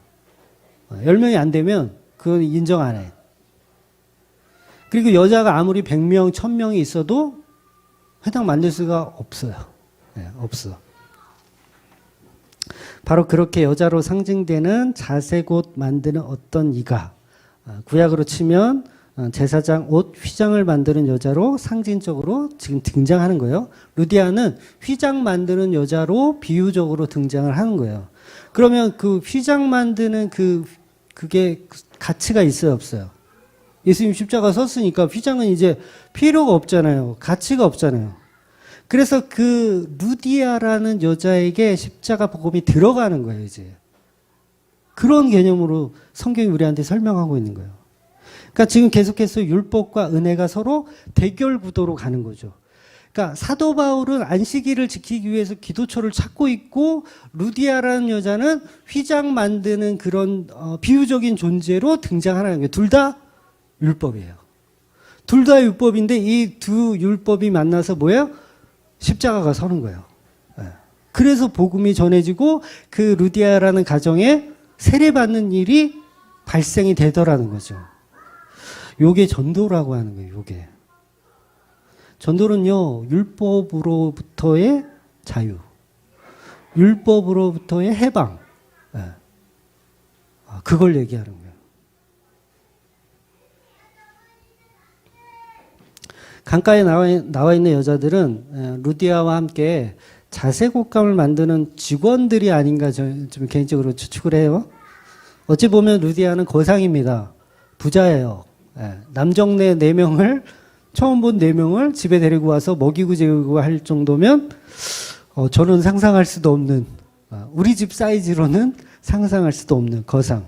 10명이 안 되면 그건 인정 안 해. 그리고 여자가 아무리 100명, 1000명이 있어도 회당 만들 수가 없어요. 네, 없어. 바로 그렇게 여자로 상징되는 자색 옷 만드는 어떤 이가 구약으로 치면 제사장 옷 휘장을 만드는 여자로 상징적으로 지금 등장하는 거예요. 루디아는 휘장 만드는 여자로 비유적으로 등장을 하는 거예요. 그러면 그 휘장 만드는 그게 가치가 있어요, 없어요? 예수님 십자가 섰으니까 휘장은 이제 필요가 없잖아요. 가치가 없잖아요. 그래서 그 루디아라는 여자에게 십자가 복음이 들어가는 거예요, 이제. 그런 개념으로 성경이 우리한테 설명하고 있는 거예요. 그러니까 지금 계속해서 율법과 은혜가 서로 대결 구도로 가는 거죠. 그러니까 사도 바울은 안식일을 지키기 위해서 기도처를 찾고 있고 루디아라는 여자는 휘장 만드는 그런 비유적인 존재로 등장하는 거예요. 둘 다 율법이에요. 둘 다 율법인데 이 두 율법이 만나서 뭐예요? 십자가가 서는 거예요. 그래서 복음이 전해지고 그 루디아라는 가정에 세례받는 일이 발생이 되더라는 거죠. 요게 전도라고 하는 거예요. 요게. 전도는요. 율법으로부터의 자유. 율법으로부터의 해방. 그걸 얘기하는 거예요. 강가에 나와 있는 여자들은 루디아와 함께 자색 옷감을 만드는 직원들이 아닌가 좀 개인적으로 추측을 해요. 어찌 보면 루디아는 거상입니다. 부자예요. 남정네 4명을 처음 본 4명을 집에 데리고 와서 먹이고 재우고 할 정도면 저는 상상할 수도 없는 우리 집 사이즈로는 상상할 수도 없는 거상.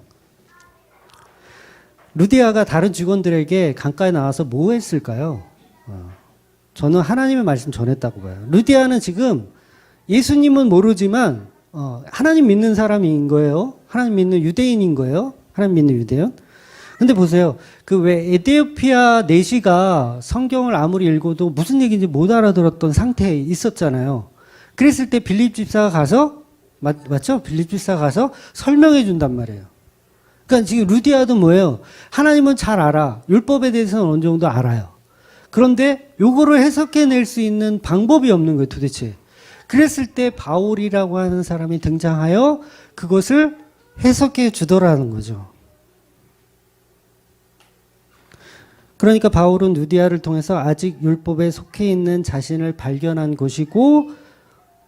루디아가 다른 직원들에게 강가에 나와서 뭐 했을까요? 저는 하나님의 말씀 전했다고 봐요. 루디아는 지금 예수님은 모르지만 하나님 믿는 사람인 거예요. 하나님 믿는 유대인인 거예요. 하나님 믿는 유대인. 근데 보세요. 그 왜 에티오피아 내시가 성경을 아무리 읽어도 무슨 얘기인지 못 알아들었던 상태에 있었잖아요. 그랬을 때 빌립 집사가 가서 맞죠? 빌립 집사가 가서 설명해 준단 말이에요. 그러니까 지금 루디아도 뭐예요? 하나님은 잘 알아. 율법에 대해서는 어느 정도 알아요. 그런데 요거를 해석해낼 수 있는 방법이 없는 거예요, 도대체. 그랬을 때 바울이라고 하는 사람이 등장하여 그것을 해석해 주더라는 거죠. 그러니까 바울은 루디아를 통해서 아직 율법에 속해 있는 자신을 발견한 것이고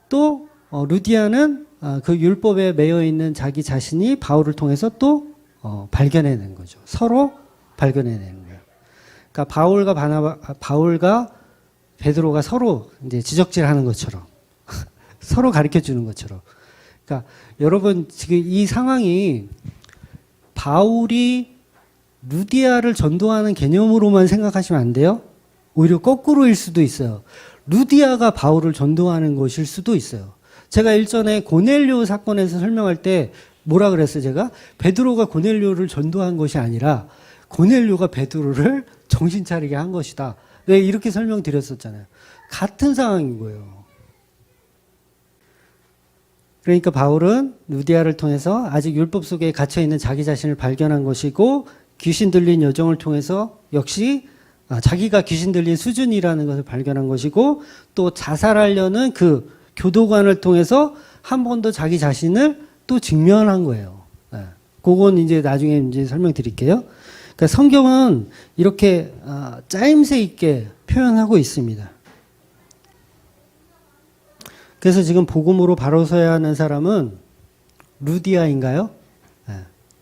또 루디아는 그 율법에 매여 있는 자기 자신이 바울을 통해서 또 발견해낸 거죠. 서로 발견해내는 거예요. 그러니까 바울과 베드로가 서로 이제 지적질하는 것처럼 서로 가르쳐 주는 것처럼. 그러니까 여러분 지금 이 상황이 바울이 루디아를 전도하는 개념으로만 생각하시면 안 돼요. 오히려 거꾸로일 수도 있어요. 루디아가 바울을 전도하는 것일 수도 있어요. 제가 일전에 고넬료 사건에서 설명할 때 뭐라 그랬어요? 제가 베드로가 고넬료를 전도한 것이 아니라 고넬료가 베드로를 정신 차리게 한 것이다. 네, 이렇게 설명드렸었잖아요. 같은 상황인 거예요. 그러니까 바울은 루디아를 통해서 아직 율법 속에 갇혀 있는 자기 자신을 발견한 것이고 귀신 들린 여정을 통해서 역시 자기가 귀신 들린 수준이라는 것을 발견한 것이고 또 자살하려는 그 교도관을 통해서 한 번 더 자기 자신을 또 직면한 거예요. 네. 그건 이제 나중에 이제 설명드릴게요. 그러니까 성경은 이렇게 짜임새 있게 표현하고 있습니다. 그래서 지금 복음으로 바로 서야 하는 사람은 루디아인가요? 네.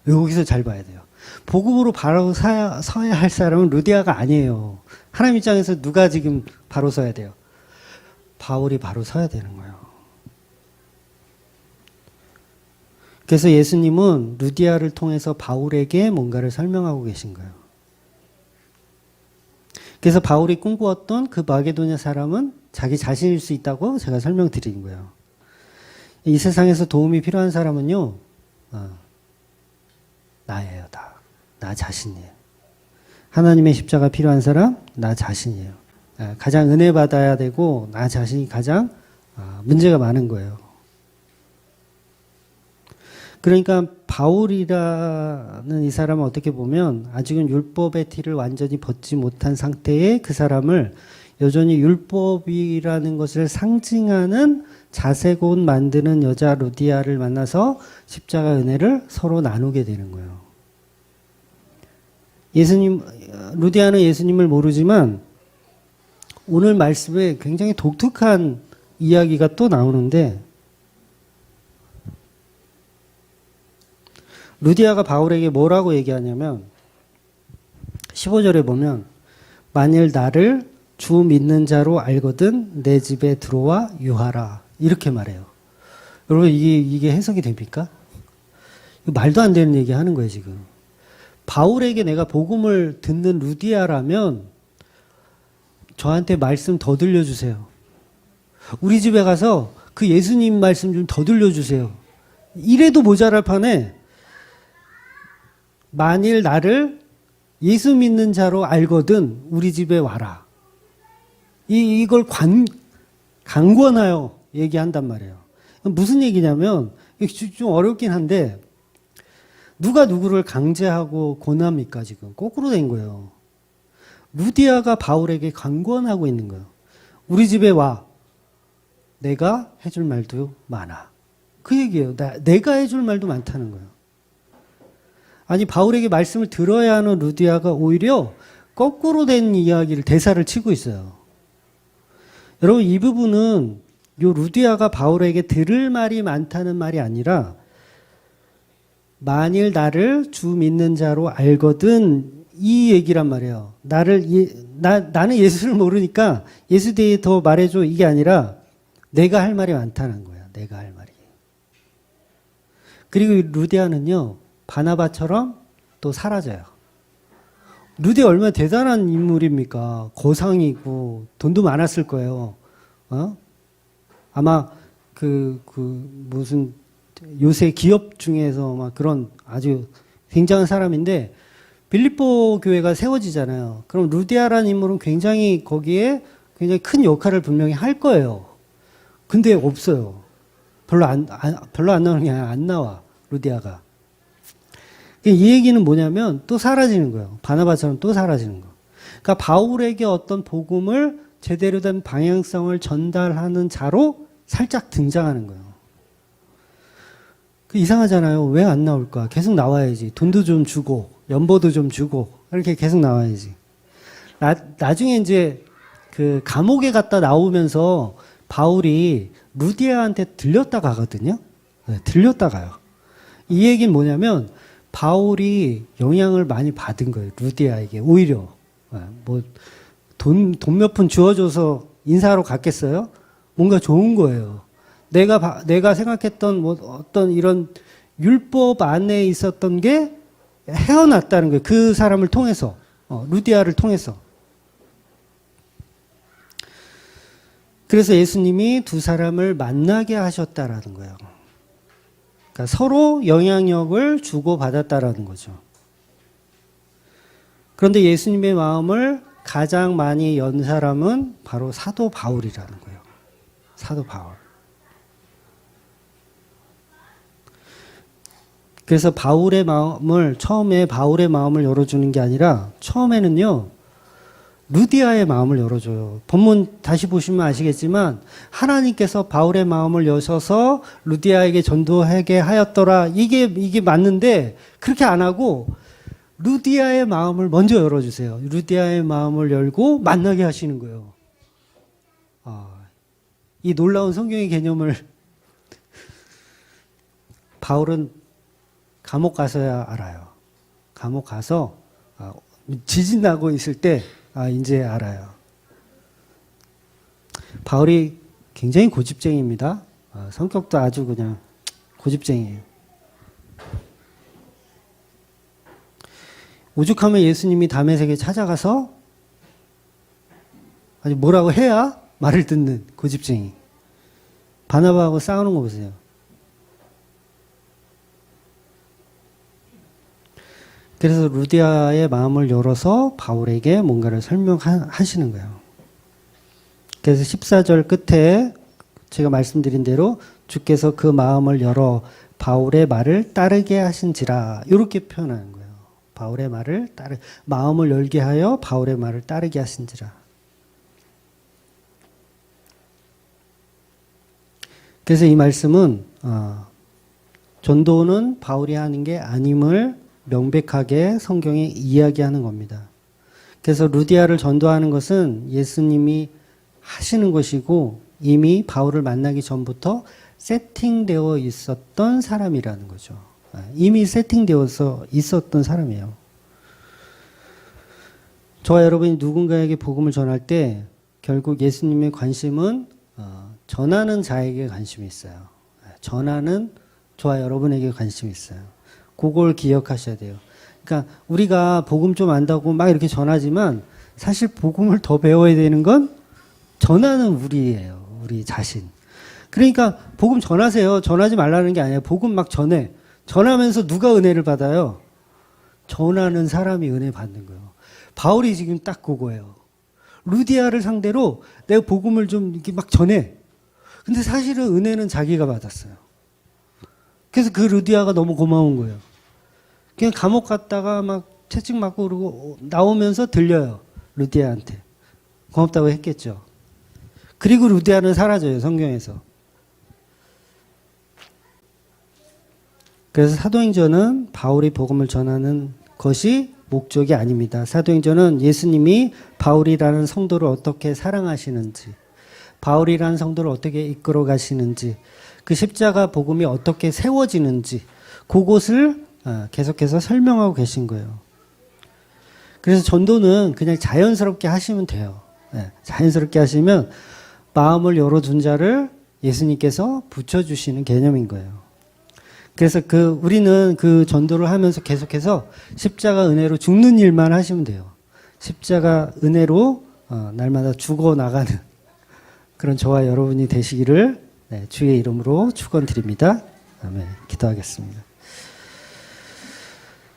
여기서 잘 봐야 돼요. 복음으로 바로 서야 할 사람은 루디아가 아니에요. 하나님 입장에서 누가 지금 바로 서야 돼요? 바울이 바로 서야 되는 거예요. 그래서 예수님은 루디아를 통해서 바울에게 뭔가를 설명하고 계신 거예요. 그래서 바울이 꿈꾸었던 그 마게도냐 사람은 자기 자신일 수 있다고 제가 설명드린 거예요. 이 세상에서 도움이 필요한 사람은요, 나예요, 나 자신이에요. 하나님의 십자가 필요한 사람, 나 자신이에요. 가장 은혜 받아야 되고, 나 자신이 가장 문제가 많은 거예요. 그러니까 바울이라는 이 사람은 어떻게 보면 아직은 율법의 티를 완전히 벗지 못한 상태의 그 사람을 여전히 율법이라는 것을 상징하는 자색 옷 만드는 여자 루디아를 만나서 십자가 은혜를 서로 나누게 되는 거예요. 루디아는 예수님을 모르지만 오늘 말씀에 굉장히 독특한 이야기가 또 나오는데 루디아가 바울에게 뭐라고 얘기하냐면 15절에 보면 만일 나를 주 믿는 자로 알거든 내 집에 들어와 유하라 이렇게 말해요. 여러분 이게 해석이 됩니까? 말도 안 되는 얘기 하는 거예요 지금. 바울에게 내가 복음을 듣는 루디아라면 저한테 말씀 더 들려주세요. 우리 집에 가서 그 예수님 말씀 좀 더 들려주세요. 이래도 모자랄 판에 만일 나를 예수 믿는 자로 알거든 우리 집에 와라. 이걸 강권하여 얘기한단 말이에요. 무슨 얘기냐면 좀 어렵긴 한데 누가 누구를 강제하고 권합니까 지금? 거꾸로 된 거예요. 루디아가 바울에게 강권하고 있는 거예요. 우리 집에 와. 내가 해줄 말도 많아. 그 얘기예요. 내가 해줄 말도 많다는 거예요. 아니 바울에게 말씀을 들어야 하는 루디아가 오히려 거꾸로 된 이야기를 대사를 치고 있어요. 여러분 이 부분은 요 루디아가 바울에게 들을 말이 많다는 말이 아니라 만일 나를 주 믿는 자로 알거든 이 얘기란 말이에요. 나는 예수를 모르니까 예수에 대해 더 말해줘 이게 아니라 내가 할 말이 많다는 거야. 내가 할 말이. 그리고 루디아는요. 바나바처럼 또 사라져요. 루디아 얼마나 대단한 인물입니까? 거상이고 돈도 많았을 거예요. 아마 무슨 요새 기업 중에서 막 그런 아주 굉장한 사람인데 빌립보 교회가 세워지잖아요. 그럼 루디아라는 인물은 굉장히 거기에 굉장히 큰 역할을 분명히 할 거예요. 근데 없어요. 별로 안 나오는 게 아니라 안 나와 루디아가. 이 얘기는 뭐냐면 또 사라지는 거예요. 바나바처럼 또 사라지는 거. 그러니까 바울에게 어떤 복음을 제대로 된 방향성을 전달하는 자로 살짝 등장하는 거예요. 이상하잖아요. 왜 안 나올까? 계속 나와야지. 돈도 좀 주고 연보도 좀 주고 이렇게 계속 나와야지. 나중에 이제 그 감옥에 갔다 나오면서 바울이 루디아한테 들렸다 가거든요. 네, 들렸다 가요. 이 얘기는 뭐냐면 바울이 영향을 많이 받은 거예요. 루디아에게 오히려 뭐 돈 몇 푼 주어줘서 인사하러 갔겠어요? 뭔가 좋은 거예요. 내가 생각했던 뭐 어떤 이런 율법 안에 있었던 게 헤어났다는 거예요. 그 사람을 통해서 루디아를 통해서. 그래서 예수님이 두 사람을 만나게 하셨다라는 거예요. 그러니까 서로 영향력을 주고받았다라는 거죠. 그런데 예수님의 마음을 가장 많이 연 사람은 바로 사도 바울이라는 거예요. 사도 바울. 그래서 처음에 바울의 마음을 열어주는 게 아니라 처음에는요, 루디아의 마음을 열어줘요. 본문 다시 보시면 아시겠지만 하나님께서 바울의 마음을 여셔서 루디아에게 전도하게 하였더라. 이게 맞는데 그렇게 안 하고 루디아의 마음을 먼저 열어주세요. 루디아의 마음을 열고 만나게 하시는 거예요. 이 놀라운 성경의 개념을 바울은 감옥 가서야 알아요. 감옥 가서 지진 나고 있을 때 이제 알아요. 바울이 굉장히 고집쟁이입니다. 성격도 아주 그냥 고집쟁이에요. 오죽하면 예수님이 다메섹에 찾아가서 아니 뭐라고 해야 말을 듣는 고집쟁이. 바나바하고 싸우는 거 보세요. 그래서 루디아의 마음을 열어서 바울에게 뭔가를 설명하시는 거예요. 그래서 14절 끝에 제가 말씀드린 대로 주께서 그 마음을 열어 바울의 말을 따르게 하신지라 이렇게 표현하는 거예요. 바울의 말을 마음을 열게 하여 바울의 말을 따르게 하신지라. 그래서 이 말씀은 전도는 바울이 하는 게 아님을 명백하게 성경에 이야기하는 겁니다. 그래서 루디아를 전도하는 것은 예수님이 하시는 것이고 이미 바울을 만나기 전부터 세팅되어 있었던 사람이라는 거죠. 이미 세팅되어서 있었던 사람이에요. 저와 여러분이 누군가에게 복음을 전할 때 결국 예수님의 관심은 전하는 자에게 관심이 있어요. 전하는 저와 여러분에게 관심이 있어요. 그걸 기억하셔야 돼요. 그러니까 우리가 복음 좀 안다고 막 이렇게 전하지만 사실 복음을 더 배워야 되는 건 전하는 우리예요. 우리 자신. 그러니까 복음 전하세요. 전하지 말라는 게 아니에요. 복음 막 전해. 전하면서 누가 은혜를 받아요? 전하는 사람이 은혜 받는 거예요. 바울이 지금 딱 그거예요. 루디아를 상대로 내가 복음을 좀 이렇게 막 전해. 근데 사실은 은혜는 자기가 받았어요. 그래서 그 루디아가 너무 고마운 거예요. 그냥 감옥 갔다가 막 채찍 맞고 그러고 나오면서 들려요. 루디아한테. 고맙다고 했겠죠. 그리고 루디아는 사라져요. 성경에서. 그래서 사도행전은 바울이 복음을 전하는 것이 목적이 아닙니다. 사도행전은 예수님이 바울이라는 성도를 어떻게 사랑하시는지, 바울이라는 성도를 어떻게 이끌어 가시는지, 그 십자가 복음이 어떻게 세워지는지 그것을 계속해서 설명하고 계신 거예요. 그래서 전도는 그냥 자연스럽게 하시면 돼요. 자연스럽게 하시면 마음을 열어둔 자를 예수님께서 붙여주시는 개념인 거예요. 그래서 우리는 그 전도를 하면서 계속해서 십자가 은혜로 죽는 일만 하시면 돼요. 십자가 은혜로 날마다 죽어나가는 그런 저와 여러분이 되시기를 주의 이름으로 축원드립니다. 아멘. 기도하겠습니다.